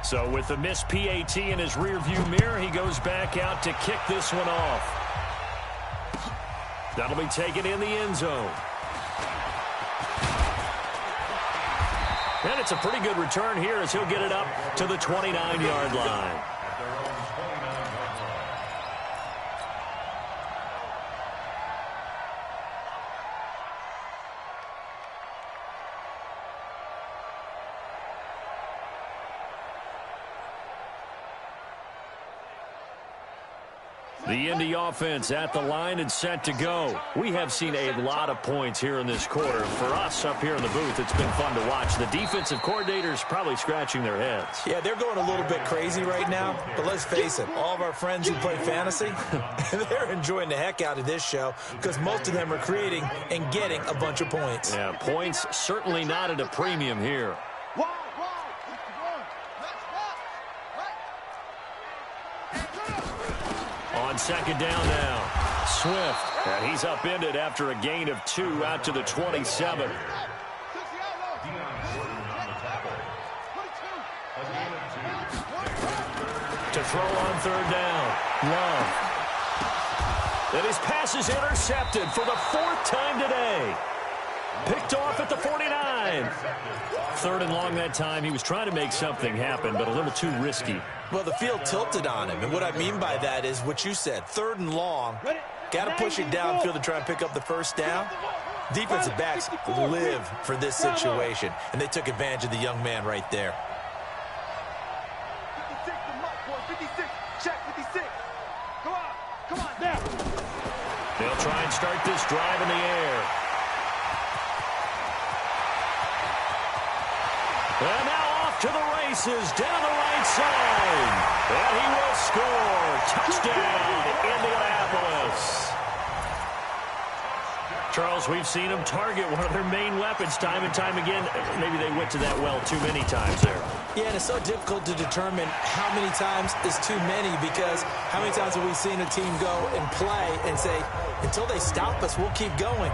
So with the missed PAT in his rearview mirror, he goes back out to kick this one off. That'll be taken in the end zone. And it's a pretty good return here as he'll get it up to the 29-yard line. The Indy offense at the line and set to go. We have seen a lot of points here in this quarter. For us up here in the booth, it's been fun to watch. The defensive coordinators probably scratching their heads. Yeah, they're going a little bit crazy right now. But let's face it, all of our friends who play fantasy, they're enjoying the heck out of this show because most of them are creating and getting a bunch of points. Yeah, points certainly not at a premium here. On 2nd down now, Swift. And he's upended after a gain of 2 out to the 27. To throw on 3rd down, Love. And his pass is intercepted for the 4th time today. Picked off at the 49. 3rd and long that time. He was trying to make something happen, but a little too risky. Well, the field tilted on him, and what I mean by that is what you said, 3rd and long. Got to push it downfield to try and pick up the first down. Defensive backs live for this situation, and they took advantage of the young man right there. 56, check 56. Come on now. They'll try and start this drive in the air. And now off to the races, down the right side. And he will score. Touchdown, Indianapolis. Charles, we've seen them target one of their main weapons time and time again. Maybe they went to that well too many times there. Yeah, and it's so difficult to determine how many times is too many, because how many times have we seen a team go and play and say, until they stop us, we'll keep going.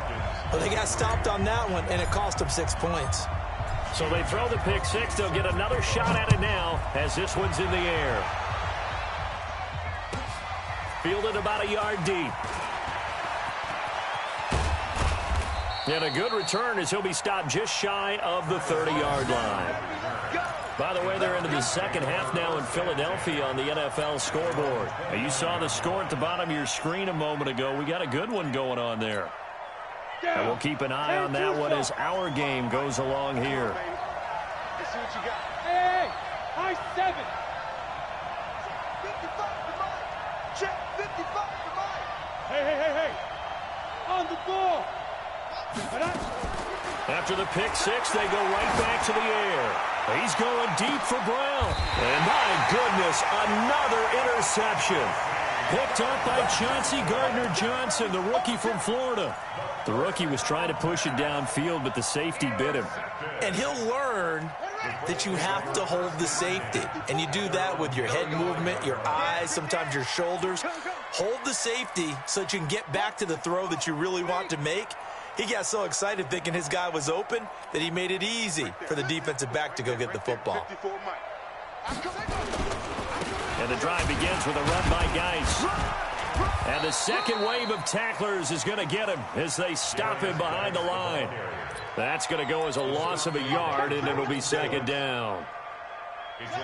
Well, they got stopped on that one, and it cost them 6 points. So they throw the pick six. They'll get another shot at it now as this one's in the air. Fielded about a yard deep. And a good return as he'll be stopped just shy of the 30-yard line. By the way, they're into the second half now in Philadelphia on the NFL scoreboard. Now, you saw the score at the bottom of your screen a moment ago. We got a good one going on there. And we'll keep an eye on that one as our game goes along here. Let's see what you got. Hey, high 7. 55 to Mike. Check 55 to Mike. Hey. On the ball. After the pick six, they go right back to the air. He's going deep for Brown. And my goodness, another interception. Picked up by Chauncey Gardner-Johnson, the rookie from Florida. The rookie was trying to push it downfield, but the safety bit him. And he'll learn that you have to hold the safety. And you do that with your head movement, your eyes, sometimes your shoulders. Hold the safety so that you can get back to the throw that you really want to make. He got so excited thinking his guy was open that he made it easy for the defensive back to go get the football. And the drive begins with a run by Geis. And the second wave of tacklers is going to get him as they stop him behind the line. That's going to go as a loss of a yard, and it'll be second down.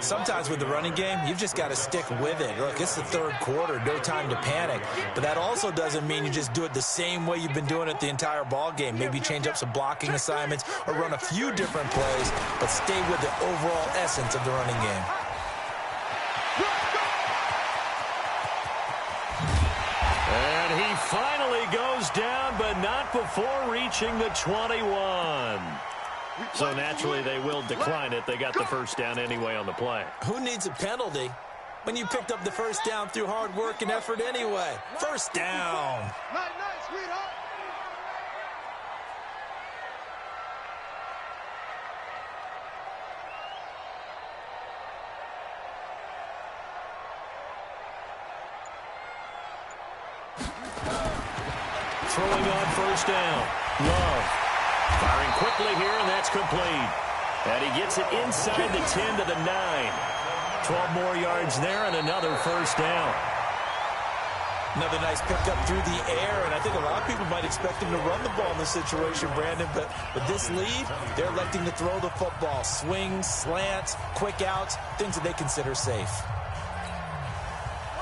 Sometimes with the running game, you've just got to stick with it. Look, it's the third quarter, no time to panic. But that also doesn't mean you just do it the same way you've been doing it the entire ball game. Maybe change up some blocking assignments or run a few different plays, but stay with the overall essence of the running game. And he finally goes down, but not before reaching the 21. So naturally they will decline it. They got the first down anyway on the play. Who needs a penalty when you picked up the first down through hard work and effort anyway? First down. Nice, sweetheart. Throwing on first down. Love. Firing quickly here, and that's complete. And he gets it inside the 10 to the 9. 12 more yards there and another first down. Another nice pickup through the air, and I think a lot of people might expect him to run the ball in this situation, Brandon, but with this lead, they're electing to throw the football. Swings, slants, quick outs, things that they consider safe.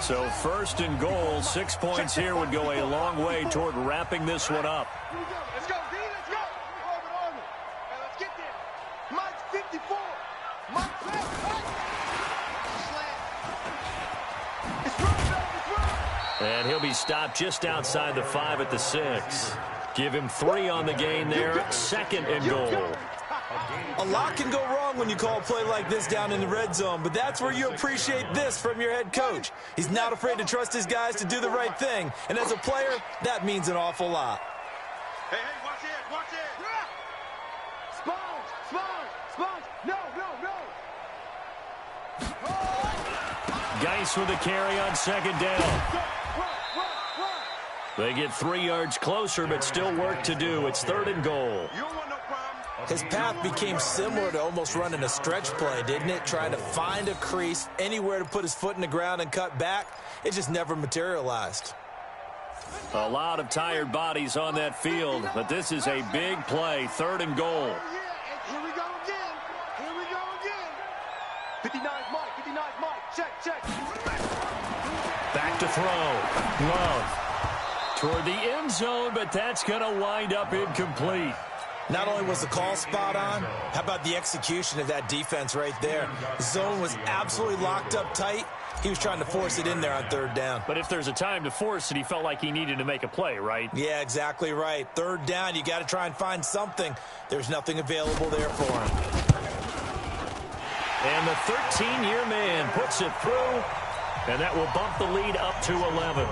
So first and goal, 6 points here would go a long way toward wrapping this one up. Let's go, D, let's go. Orbit. Hey, let's get there. Mike's 54. Mike's left. Slant. It's run. And he'll be stopped just outside the 5 at the 6. Give him 3 on the gain there. Second and goal. A lot can go wrong when you call a play like this down in the red zone, but that's where you appreciate this from your head coach. He's not afraid to trust his guys to do the right thing, and as a player, that means an awful lot. Hey, watch it. Sponge. No. Geis with a carry on second down. They get 3 yards closer, but still work to do. It's third and goal. You don't want no problem. His path became similar to almost running a stretch play, didn't it? Trying to find a crease, anywhere to put his foot in the ground and cut back. It just never materialized. A lot of tired bodies on that field, but this is a big play. Third and goal. Here we go again. 59 Mike. Check. Back to throw. Love. Toward the end zone, but that's going to wind up incomplete. Not only was the call spot on, how about the execution of that defense right there? The zone was absolutely locked up tight. He was trying to force it in there on third down. But if there's a time to force it, he felt like he needed to make a play, right? Yeah, exactly right. Third down, you got to try and find something. There's nothing available there for him. And the 13-year man puts it through, and that will bump the lead up to 11.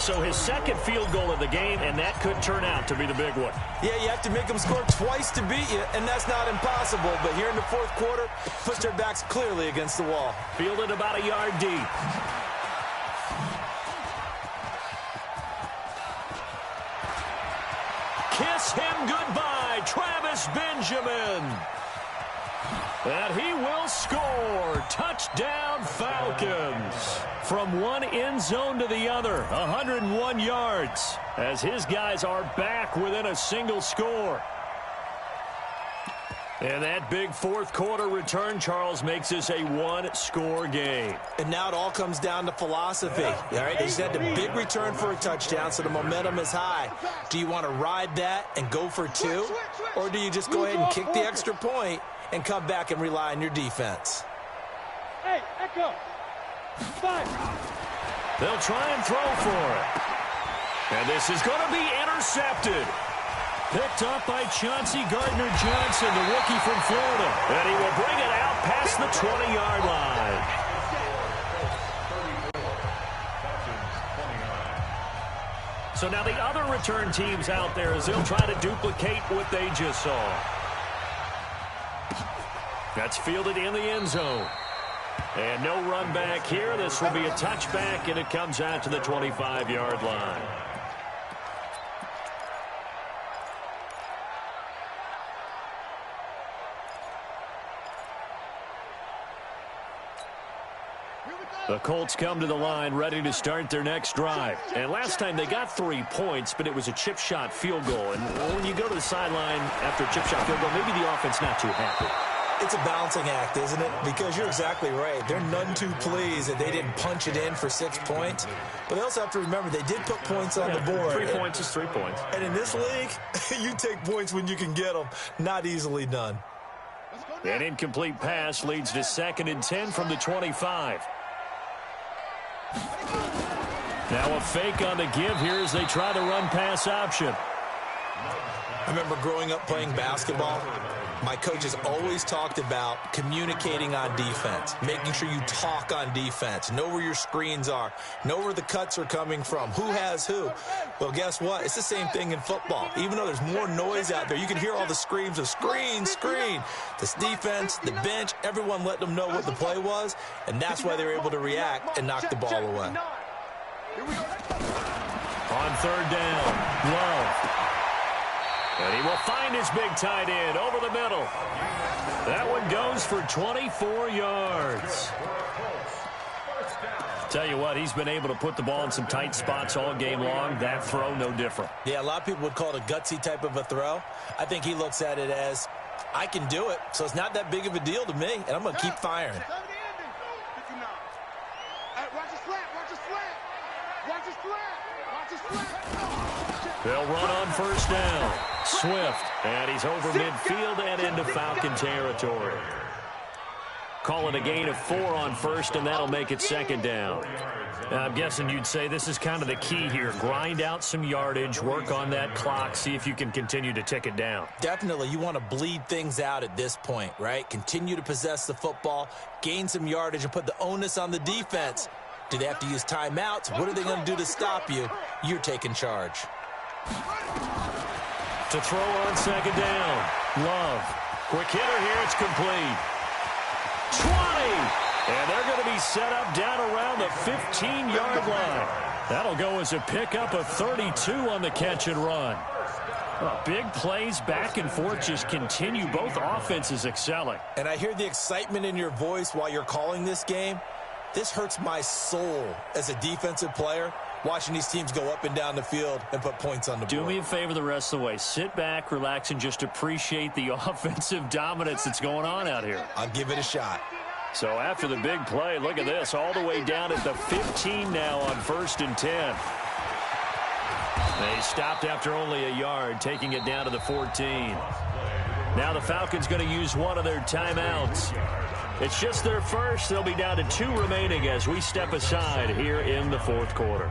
So his second field goal of the game, and that could turn out to be the big one. Yeah, you have to make them score twice to beat you, and that's not impossible. But here in the fourth quarter, puts their backs clearly against the wall. Fielded about a yard deep. Kiss him goodbye, Travis Benjamin. And he will score. Touchdown, Falcons. From one end zone to the other, 101 yards, as his guys are back within a single score. And that big fourth quarter return, Charles, makes this a one-score game. And now it all comes down to philosophy. All right, they just had the big return for a touchdown, so the momentum is high. Do you want to ride that and go for two? Or do you just go ahead and kick the extra point and come back and rely on your defense? Hey, Echo. 5. They'll try and throw for it. And this is going to be intercepted. Picked up by Chauncey Gardner-Johnson, the rookie from Florida. And he will bring it out past the 20-yard line. So now the other return teams out there as they'll try to duplicate what they just saw. That's fielded in the end zone. And no run back here. This will be a touchback, and it comes out to the 25-yard line. The Colts come to the line ready to start their next drive. And last time they got 3 points, but it was a chip shot field goal. And when you go to the sideline after a chip shot field goal, maybe the offense not too happy. It's a balancing act, isn't it? Because you're exactly right. They're none too pleased that they didn't punch it in for 6 points. But they also have to remember they did put points on the board. 3 points is 3 points. And in this league, you take points when you can get them. Not easily done. An incomplete pass leads to 2nd and 10 from the 25. Now a fake on the give here as they try the run-pass option. I remember growing up playing basketball. My coaches always talked about communicating on defense, making sure you talk on defense, know where your screens are, know where the cuts are coming from, who has who. Well, guess what? It's the same thing in football. Even though there's more noise out there, you can hear all the screams of screen, screen. This defense, the bench, everyone let them know what the play was, and that's why they were able to react and knock the ball away. On 3rd down, Love. And he will find his big tight end over the middle. That one goes for 24 yards. Tell you what, he's been able to put the ball in some tight spots all game long. That throw, no different. Yeah, a lot of people would call it a gutsy type of a throw. I think he looks at it as, I can do it, so it's not that big of a deal to me, and I'm going to keep firing. They'll run on 1st down. Swift, and he's over midfield and into Falcon territory. Call it a gain of 4 on 1st, and that'll make it 2nd down. I'm guessing you'd say this is kind of the key here. Grind out some yardage, work on that clock, see if you can continue to tick it down. Definitely, you want to bleed things out at this point, right? Continue to possess the football, gain some yardage, and put the onus on the defense. Do they have to use timeouts? What are they going to do to stop you? You're taking charge. To throw on 2nd down. Love. Quick hitter here. It's complete. 20. And they're going to be set up down around the 15-yard line. That'll go as a pickup of 32 on the catch and run. Well, big plays back and forth just continue. Both offenses excelling. And I hear the excitement in your voice while you're calling this game. This hurts my soul as a defensive player, watching these teams go up and down the field and put points on the board. Do me a favor the rest of the way. Sit back, relax, and just appreciate the offensive dominance that's going on out here. I'll give it a shot. So after the big play, look at this, all the way down at the 15 now on 1st and 10. They stopped after only a yard, taking it down to the 14. Now the Falcons going to use one of their timeouts. It's just their first. They'll be down to 2 remaining as we step aside here in the 4th quarter.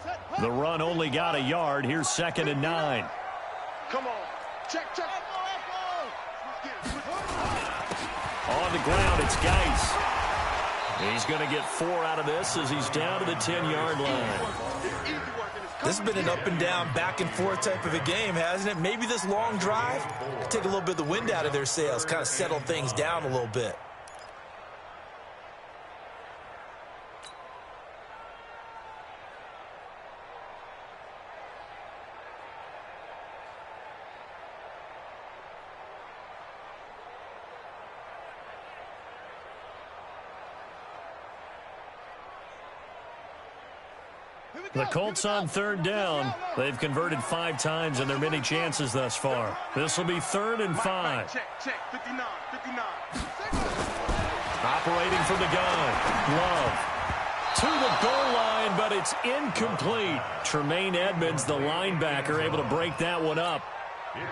Set, The run only got a yard. Here's 2nd and 9. Come on. Check. On the ground, it's Geis. He's going to get 4 out of this as he's down to the 10-yard line. This has been an up-and-down, back-and-forth type of a game, hasn't it? Maybe this long drive take a little bit of the wind out of their sails, kind of settle things down a little bit. The Colts on 3rd down. They've converted 5 times in their many chances thus far. This will be 3rd and 5. Check. 59. Operating from the gun. Love. To the goal line, but it's incomplete. Tremaine Edmonds, the linebacker, able to break that one up.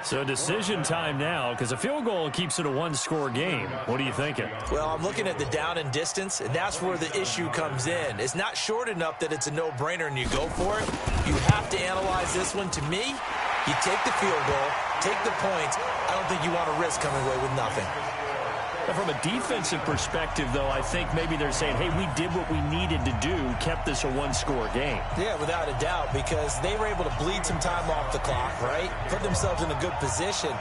So decision time now, because a field goal keeps it a 1-score game. What are you thinking? Well, I'm looking at the down and distance, and that's where the issue comes in. It's not short enough that it's a no-brainer and you go for it. You have to analyze this one. To me, you take the field goal, take the points. I don't think you want to risk coming away with nothing. From a defensive perspective, though, I think maybe they're saying, hey, we did what we needed to do, kept this a 1-score game. Yeah, without a doubt, because they were able to bleed some time off the clock, right? Put themselves in a good position,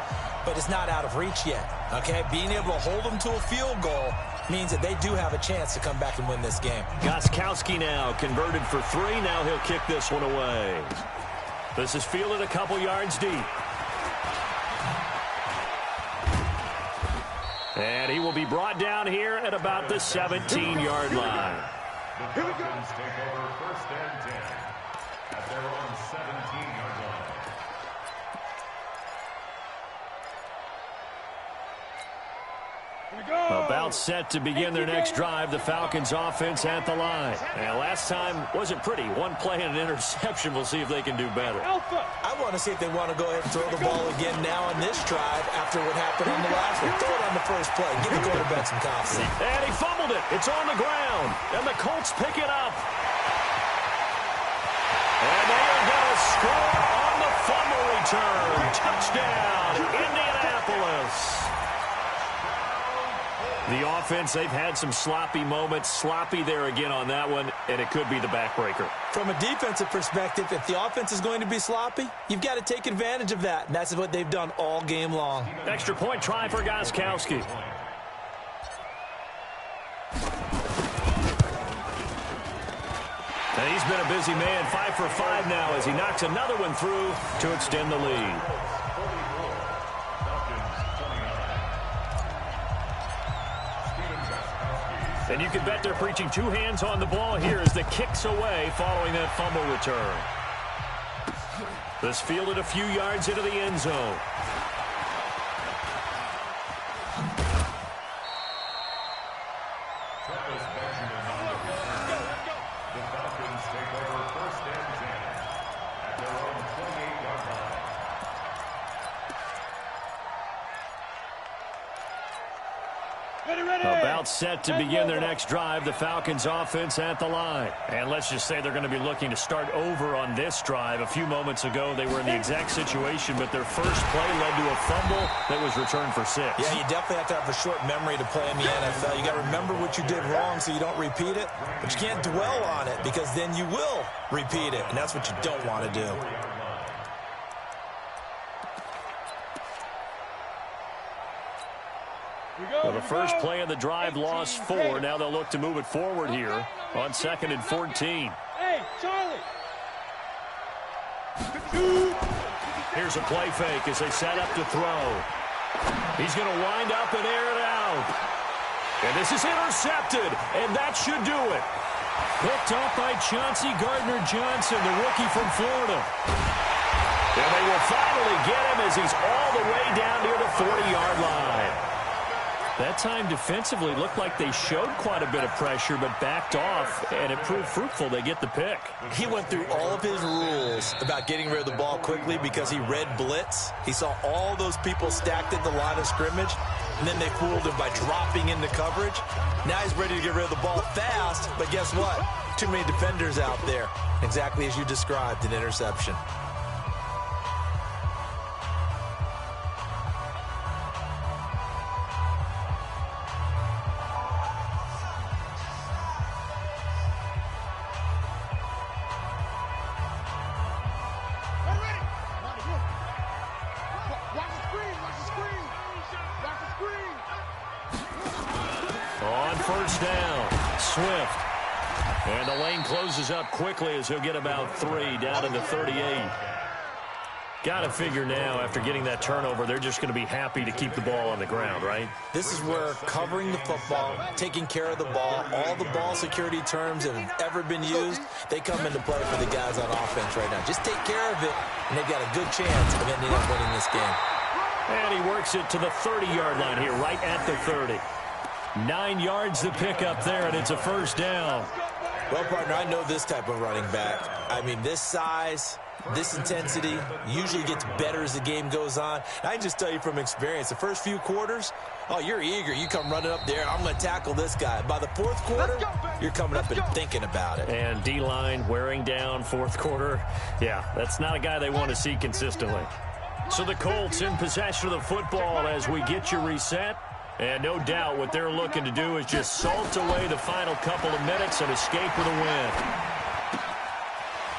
but it's not out of reach yet, okay? Being able to hold them to a field goal means that they do have a chance to come back and win this game. Gostkowski now converted for 3. Now he'll kick this one away. This is fielded a couple yards deep. And he will be brought down here at about the 17-yard line. The Falcons take over 1st and 10 at their own 17-yard line. About set to begin their next drive. The Falcons offense at the line. And last time wasn't pretty. 1 play and an interception. We'll see if they can do better. I want to see if they want to go ahead and throw the ball again now on this drive after what happened on the last one. Throw it on the first play. Give the quarterback some confidence. And he fumbled it. It's on the ground. And the Colts pick it up. And they are going to score on the fumble return. Touchdown, Indianapolis. The offense, they've had some sloppy moments. Sloppy there again on that one, and it could be the backbreaker. From a defensive perspective, if the offense is going to be sloppy, you've got to take advantage of that, and that's what they've done all game long. Extra point try for Gostkowski. And he's been a busy man, 5 for 5 now as he knocks another one through to extend the lead. And you can bet they're preaching 2 hands on the ball here as the kick's away following that fumble return. This fielded a few yards into the end zone. The Falcons take over 1st and 10 at their own 28-yard line. About set to begin their next drive. The Falcons offense at the line. And let's just say they're going to be looking to start over on this drive. A few moments ago, they were in the exact situation, but their first play led to a fumble that was returned for 6. Yeah, you definitely have to have a short memory to play in the NFL. You got to remember what you did wrong so you don't repeat it, but you can't dwell on it because then you will repeat it, and that's what you don't want to do. Well, the first play of the drive lost 4. Now they'll look to move it forward here on 2nd and 14. Hey, Charlie. Here's a play fake as they set up to throw. He's going to wind up and air it out. And this is intercepted, and that should do it. Picked up by Chauncey Gardner-Johnson, the rookie from Florida. And they will finally get him as he's all the way down near the 40-yard line. That time defensively looked like they showed quite a bit of pressure but backed off, and it proved fruitful. They get the pick. He went through all of his rules about getting rid of the ball quickly because he read blitz. He saw all those people stacked at the line of scrimmage, and then they fooled him by dropping into coverage. Now he's ready to get rid of the ball fast, but guess what? too many defenders out there. Exactly as you described, an interception. On first down, Swift. And the lane closes up quickly as he'll get about 3 down to the 38. Got to figure now, after getting that turnover, they're just going to be happy to keep the ball on the ground, right? This is where covering the football, taking care of the ball, all the ball security terms that have ever been used, they come into play for the guys on offense right now. Just take care of it, and they've got a good chance of ending up winning this game. And he works it to the 30-yard line here, right at the 30. 9 yards to pick up there, and it's a first down. Well, partner, I know this type of running back. I mean, this size, this intensity usually gets better as the game goes on. I can just tell you from experience, the first few quarters, oh, you're eager. You come running up there, I'm going to tackle this guy. By the fourth quarter, you're coming up and thinking about it. And D-line wearing down fourth quarter. Yeah, that's not a guy they want to see consistently. So the Colts in possession of the football as we get you reset. And no doubt what they're looking to do is just salt away the final couple of minutes and escape with a win.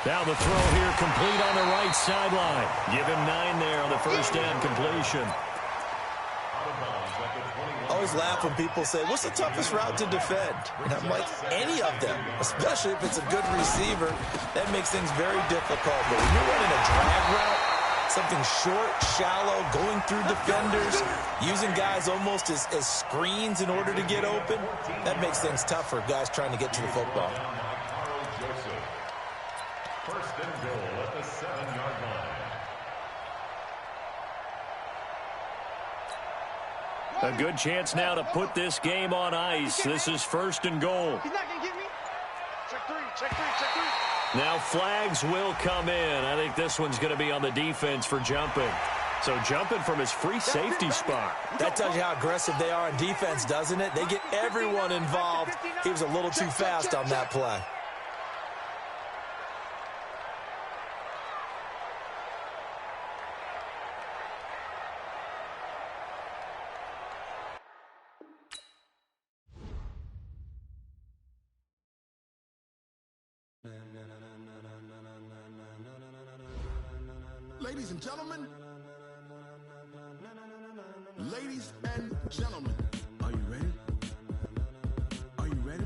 Now the throw here complete on the right sideline. Give him 9 there on the first down completion. I always laugh when people say, what's the toughest route to defend? And I'm like, any of them, especially if it's a good receiver. That makes things very difficult. But when you're running a drag route, something short, shallow, going through defenders, using guys almost as screens in order to get open, that makes things tough for guys trying to get to the football. First and goal at the 7-yard line. A good chance now to put this game on ice. This is first and goal. He's not going to get me. Check three, check three, check three. Now flags will come in. I think this one's going to be on the defense for jumping. So jumping from his free safety spot. That tells you how aggressive they are on defense, doesn't it? They get everyone involved. He was a little too fast on that play. Ladies and gentlemen, are you ready? Are you ready?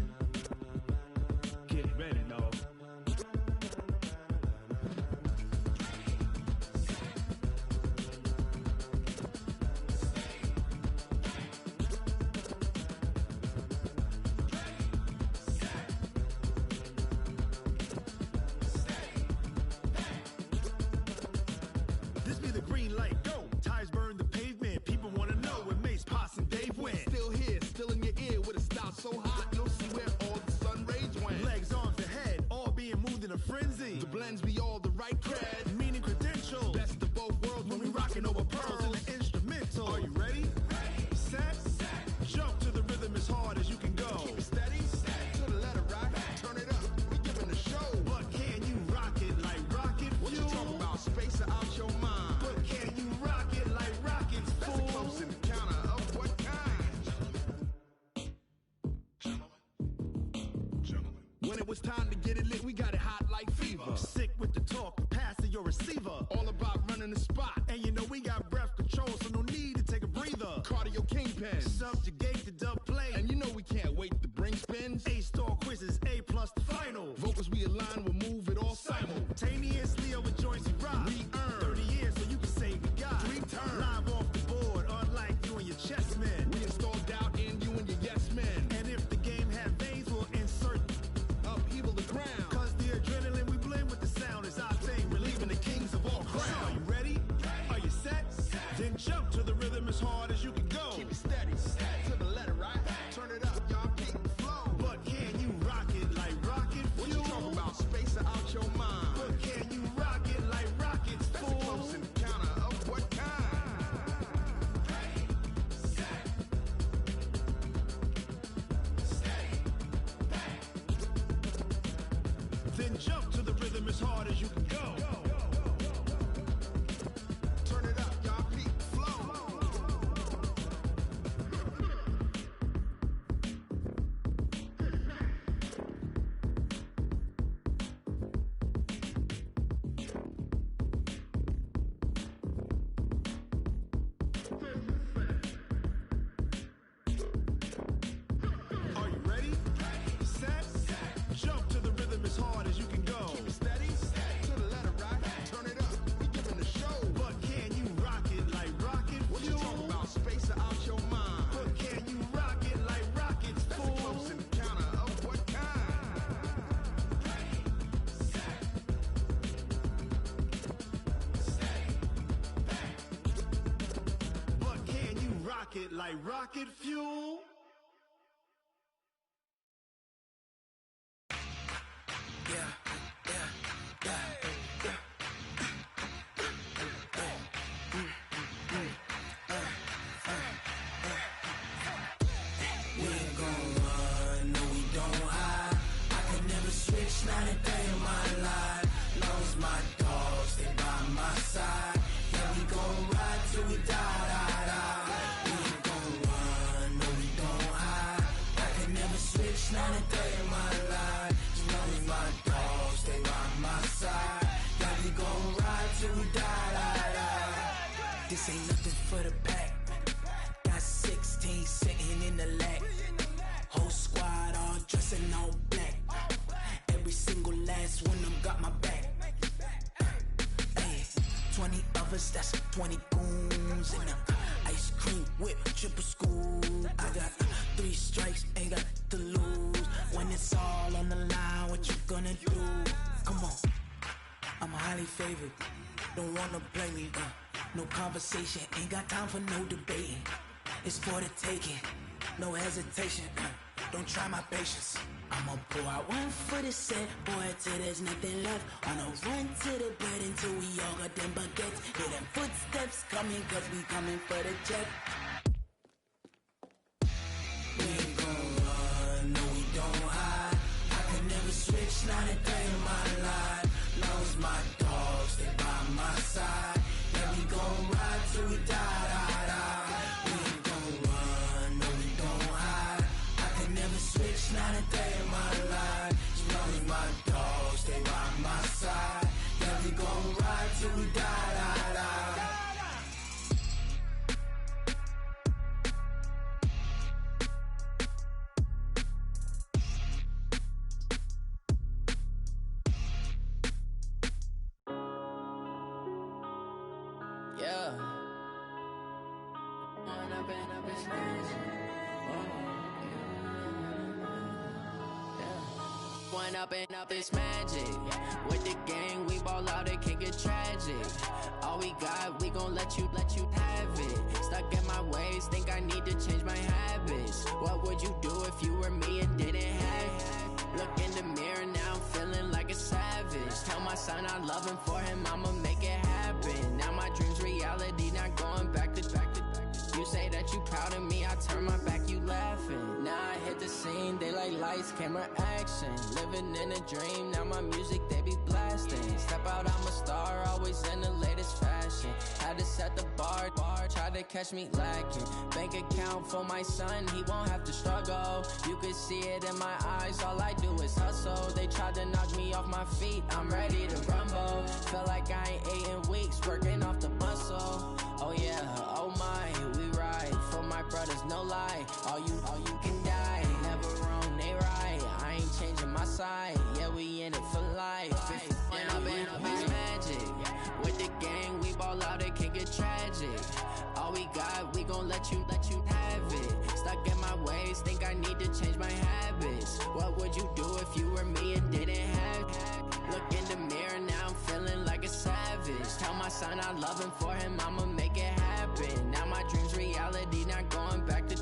Get ready, dog. This be the green light, go. Tires burn the pavement. People want to know where Mace, Poss, and Dave went. Still here, still in your ear with a style so hot, you'll see where all the sun rays went. Legs, arms, and head, all being moved in a frenzy. The blends be all the right cred, meaning credentials. Best of both worlds when we rockin' over pearls in the instrumental. Are you ready? Set. Jump to the rhythm as hard as you can go. Keep it steady, to the letter right. Turn it up, we giving a show. But can you rock it like rocket fuel? What you talking about? Space it out your mind. But can you rock it like rockets, fool? That's a close encounter of what kind? Gentlemen. When it was time to get it lit, we got it hot like fever. Sick with the talk, passing your receiver. All about running the spot. And you know we got breath control, so no need to take a breather. Cardio kingpin, subjugate the dub play. And you know we can't wait to bring spins. A-star quizzes, A+ the final. Vocals we align, we'll move it all simultaneously over joints we rock. We earn 30 years so you can say we got 3 turns. Live off the board, unlike you and your chess men. We install doubt in you and your yes men. And if the game had veins, we'll insert upheaval the ground. Cause the adrenaline we blend with the sound is our thing. Relieving the kings of all crowns. Are you ready? Are you set? Then jump to the rhythm as hard as you can go. Keep it steady, to the letter right. Turn it up, y'all. Keep Then jump to the rhythm as hard as you can go. Turn it up, y'all. Peak flow. Are you ready? Set. Jump to the rhythm as hard as you can go. Keep it steady. To the letter, right? Turn it up. We giving the show. But can you rock it like rocket? What you talking about? Space out your mind. But can you rock it like rockets? That's a close encounter of what kind? But can you rock it like rocket fuel? This ain't nothing for the pack. Got 16 sitting in the lag. Whole squad all dressing all black. Every single last one of them got my back. Hey, 20 of us, that's 20 goons. And ice cream whip, triple school. I got 3 strikes, ain't got to lose. When it's all on the line, what you gonna do? Come on, I'm highly favored. Don't wanna play me, no conversation, ain't got time for no debating. It's for the taking, no hesitation. Don't try my patience. I'ma pour out one for the set, boy, till there's nothing left. On a run to the bed until we all got them baguettes. Hear them footsteps coming, cause we coming for the jet. We ain't gon' run, no we don't hide. I could never switch, not a day in my life. Long as my dogs, they by my side. Yeah, we gon' ride till we die. We ain't gon' run, no we don't hide. I could never switch, not a day in my life. As long as my dogs, they by my side. Yeah, we gon' ride till we die. Yeah. One up and up is magic. With the gang, we ball out, it can get tragic. All we got, we gon' let you have it. Stuck in my ways, think I need to change my habits. What would you do if you were me and didn't have it? Look in the mirror, now I'm feeling like a savage. Tell my son I love him, for him I'ma make it happen. Now my dream's reality, not going back to. You say that you proud of me, I turn my back, you laughing. Now I hit the scene, they like lights, camera, action. Living in a dream, now my music, they be blasting. Step out, I'm a star, always in the latest fashion. Had to set the bar, try to catch me lacking. Bank account for my son, he won't have to struggle. You could see it in my eyes, all I do is hustle. They tried to knock me off my feet, I'm ready to rumble. Feel like I ain't ate in weeks, working off the muscle. Oh yeah, oh my, we ride for my brothers, no lie. All you can die, never wrong, they right. I ain't changing my side, yeah, we in it for life. When up is magic. With the gang, we ball out, it can get tragic. All we got, we gon' let you have it. Stuck in my ways, think I need to change my habits. What would you do if you were me and didn't have it? Look in the mirror, now I'm feeling like a savage. Tell my son I love him, for him I'ma make it happen. Now my dream's reality, not going back to.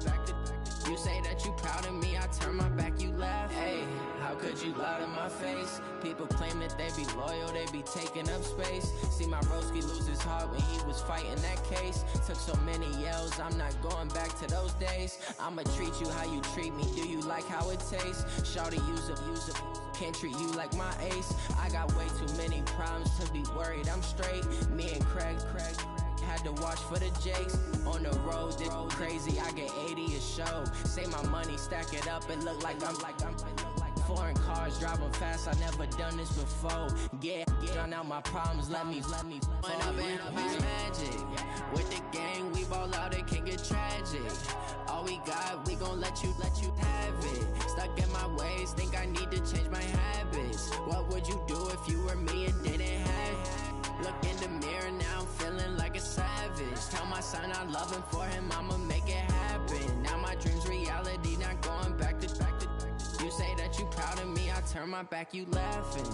You say that you proud of me, I turn my back, you laugh. Hey, how could would you lie to my face? People claim that they be loyal, they be taking up space. See my broski lose his heart when he was fighting that case. Took so many yells, I'm not going back to those days. I'ma treat you how you treat me, do you like how it tastes? Shawty, use up, can't treat you like my ace. I got way too many problems to be worried, I'm straight. Me and Craig had to watch for the Jakes. On the road, this crazy, I get 80 a show. Say my money, stack it up, it look like I'm foreign cars, driving fast, I never done this before. Get drown out my problems, let me When I've been magic. With the gang, we ball out, it can get tragic. All we got, we gon' let you have it. Stuck in my ways, think I need to change my habits. What would you do if you were me and didn't have it? Look in the mirror, now I'm feeling like a savage. Tell my son I love him, for him I'ma make it happen. Now my dream's reality, not going back to. You say that you proud of me, I turn my back, you laughing.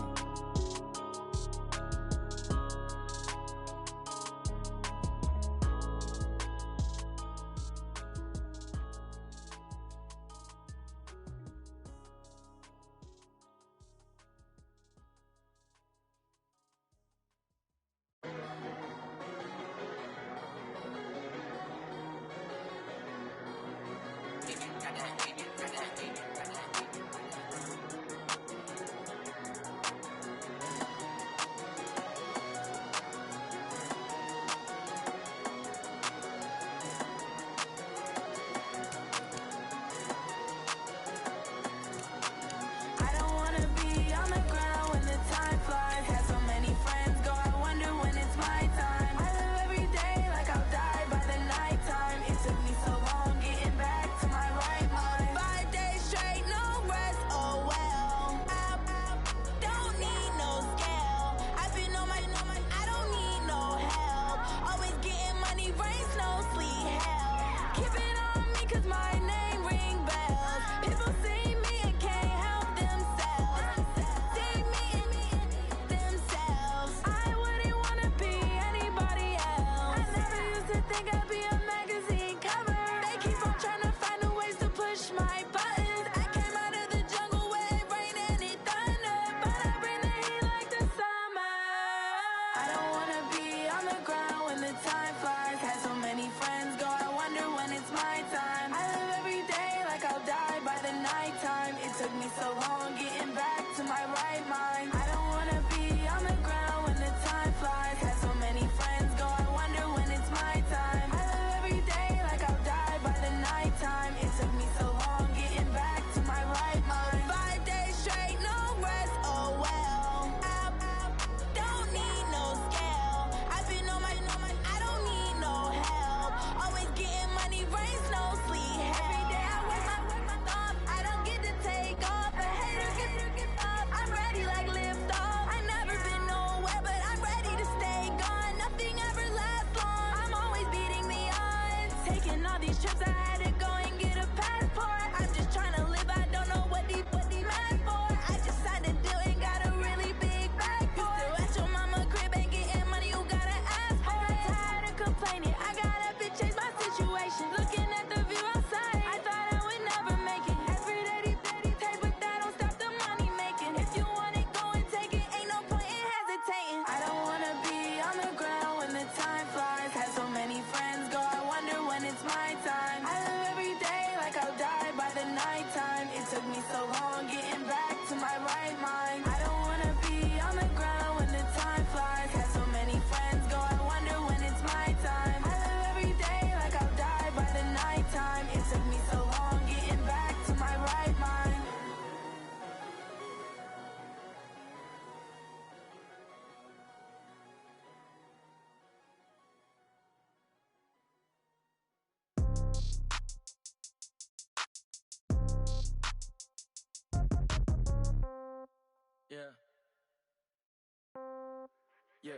Yeah.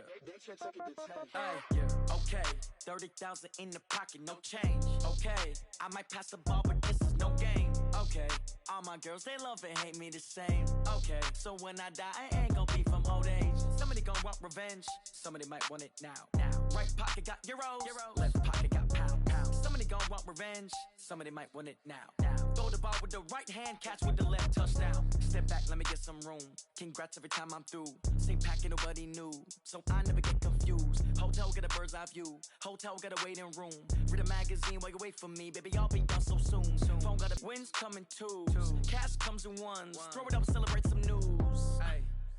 Hey, yeah. Okay. 30,000 in the pocket, no change. Okay. I might pass the ball, but this is no game. Okay. All my girls, they love and hate me the same. Okay. So when I die, I ain't gon' be from old age. Somebody gon' want revenge. Somebody might want it now. Right pocket got euros. Left pocket got pound. Somebody gon' want revenge. Somebody might want it now. Throw the ball with the right hand, catch with the left, touchdown. Step back, let me get some room. Congrats every time I'm through. Same packet, nobody knew, so I never get confused. Hotel, get a bird's eye view. Hotel, get a waiting room. Read a magazine while you wait for me, baby, I'll be done so soon. Phone got a wins coming twos. Cash comes in ones. Throw it up, celebrate some news.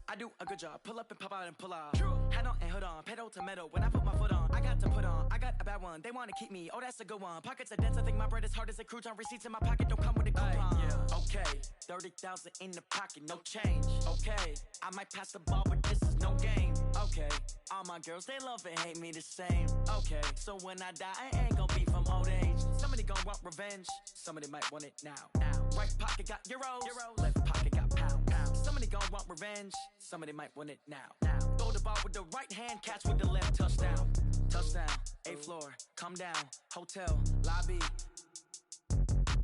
I do a good job, pull up and pop out and pull out. Hat on and hood on, pedal to metal. When I put my foot on, I got to put on. I got a bad one, they wanna keep me. Oh, that's a good one. Pockets are dense, I think my bread is hard as a crouton. Receipts in my pocket don't come with a coupon. Yeah, okay, 30,000 in the pocket, no change. Okay, I might pass the ball, but this is no game. Okay, all my girls, they love and hate me the same. Okay, so when I die, I ain't gonna be from old age. Somebody gon' want revenge, somebody might want it now. Right pocket got euros, left pocket got pound. Somebody gon' want revenge, somebody might want it now. Throw the ball with the right hand, catch with the left, touchdown. Touchdown, 8th floor, come down, hotel, lobby.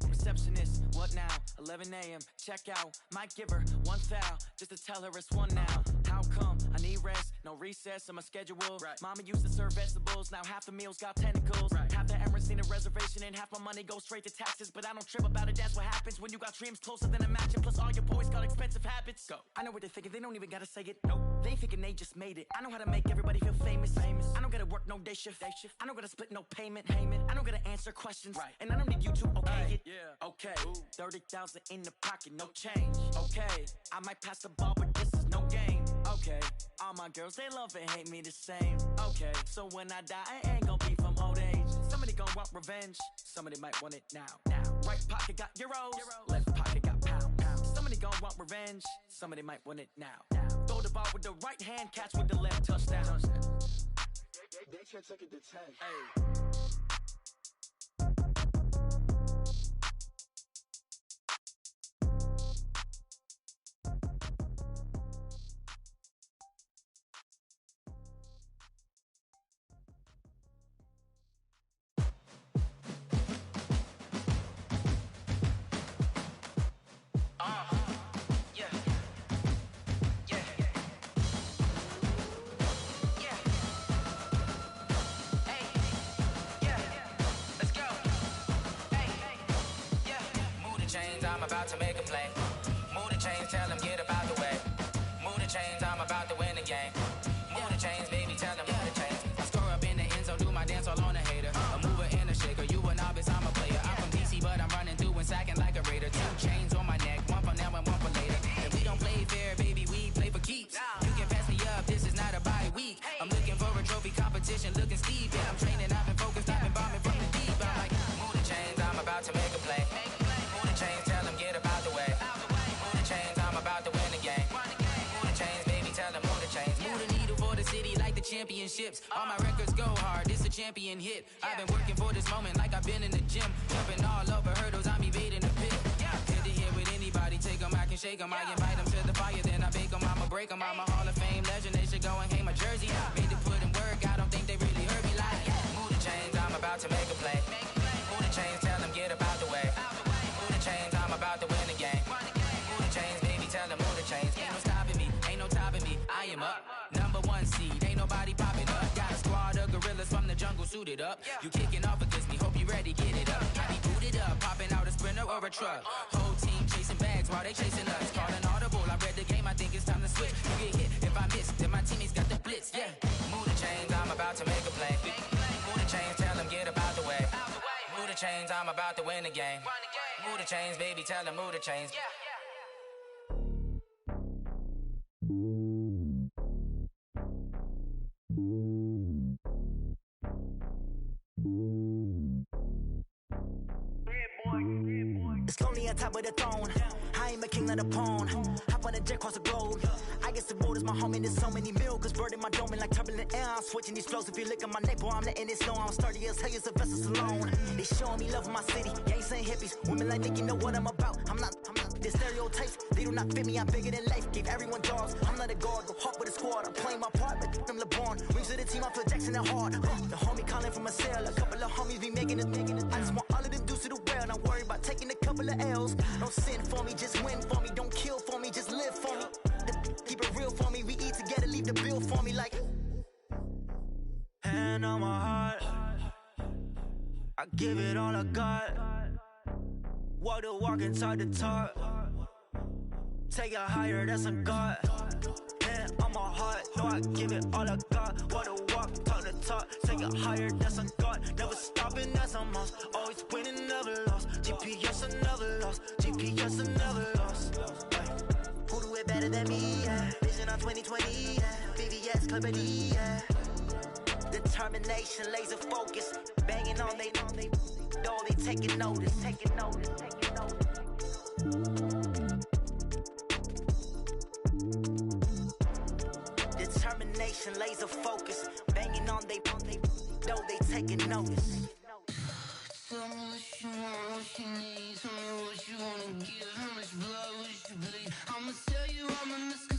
Receptionist, what now? 11 a.m., check out. Might give her one foul, just to tell her it's one now. How come? I need rest, no recess in my schedule. Mama used to serve vegetables, now half the meals got tentacles. Half the Emirates need a reservation and half my money goes straight to taxes. But I don't trip about it, that's what happens when you got dreams closer than a mansion. Plus all your boys got expensive habits. Go. I know what they're thinking, they don't even gotta say it. Nope. They ain't thinking they just made it. I know how to make everybody feel famous. I don't gotta work no day shift. I don't gotta split no payment. I don't gotta answer questions. And I don't need you to okay it. Okay, 30,000 in the pocket, no change. Okay, I might pass the ball, but this is no game. Okay, all my girls, they love and hate me the same. Okay, so when I die, I ain't gonna be from old age. Somebody gon' want revenge, somebody might want it now. Right pocket got euros, left pocket got pound. Somebody gon' want revenge, somebody might want it now. Throw the ball with the right hand, catch with the left, touchdown. They can't take it to 10. Hey. I'm about to make a play. Move the chains, tell them get up out the way. Move the chains, I'm about to win the game. Move the chains, baby, tell them move the chains. I score up in the end zone, do my dance all on a hater. A mover and a shaker, you a novice, I'm a player. I'm from DC, but I'm running through and sacking like a raider. 2 chains on my neck, one for now and one for later. And we don't play fair, baby, we play for keeps. You can pass me up, this is not a bye week. I'm looking for a trophy competition, looking steep. Yeah, I'm training, I've been focused, I've been bombing from the deep. I'm like, move the chains, I'm about to make a play. Move the chains, tell them get up out the way. Move the chains, I'm about to win the game. Move the chains, baby, tell them move the chains. Move the needle for the city like the championships. All my records go hard, this a champion hit. I've been working for this moment like I've been in the gym. Jumping all over hurdles, I'm evading the pit. Good to hear with anybody, take them, I can shake them. I invite them to the fire, then I bake them, I'ma break them. I'm a Hall of Fame legend, they should go and hang my jersey. Made to put in work, I don't think they really heard me like. Move the chains, I'm about to make a play. Move the chains, tell them get up out the way. Move the chains, I'm about to win the game. Move the chains, baby, tell them move the chains. Ain't no stopping me, ain't no topping me, I am up. #1 seed, ain't nobody popping up. Got a squad of gorillas from the jungle suited up. You kicking off against me, hope you ready, get it up. I be booted up, popping out a Sprinter or a truck. Whole team chasing bags while they chasing us. Calling audible, I read the game, I think it's time to switch. You get hit if I miss, then my teammates got the blitz, yeah. Move the chains, I'm about to make a play. Move the chains, tell them get up out the way. Move the chains, I'm about to win the game. Move the chains, baby, tell them move the chains. It's lonely on top of the throne. I am a king, not a pawn. Hop on a jet across the globe. I guess the road is my home and there's so many milk. Bird in my dome and like turbulent air. I'm switching these flows. If you look at my neck, boy, I'm letting it snow. I'm sturdy as hell, as a vessel alone. They showing me love in my city. Gangs and hippies. Women like Nicky know what I'm about. I'm not the stereotypes. They do not fit me. I'm bigger than life. Gave everyone dogs. I'm not a guard. Go hawk with a squad. I'm playing my part, but I'm LeBron. Rings to the team. I feel Jackson and hard. The homie calling from a cell. A couple of homies be making it. I just want all of them dudes to do well. Not worry about taking a couple of L's. Don't sin for me, just win for me. Don't kill for me, just live for me. Keep it real for me. We eat together, leave the bill for me like. Hand on my heart, I give it all I got. Walk the walk and talk the talk. Take it higher, that's a God. Hand on my heart, know I give it all I got. Walk the walk, talk the talk. Take it higher, that's a God. Never stopping, that's a must. Always winning, never lost. GPS, I never lost. GPS, I never lost. Who do it better than me? Yeah. Vision on 2020, yeah. VVS, Clippity, yeah. Determination, laser focus. Banging on they door, they taking notice. Taking notice, taking notice. Determination, laser focus. Banging on they door, they taking notice. Tell me what you want, what you need. Tell me what you wanna give. How much blood would you bleed? I'ma tell you I'm in this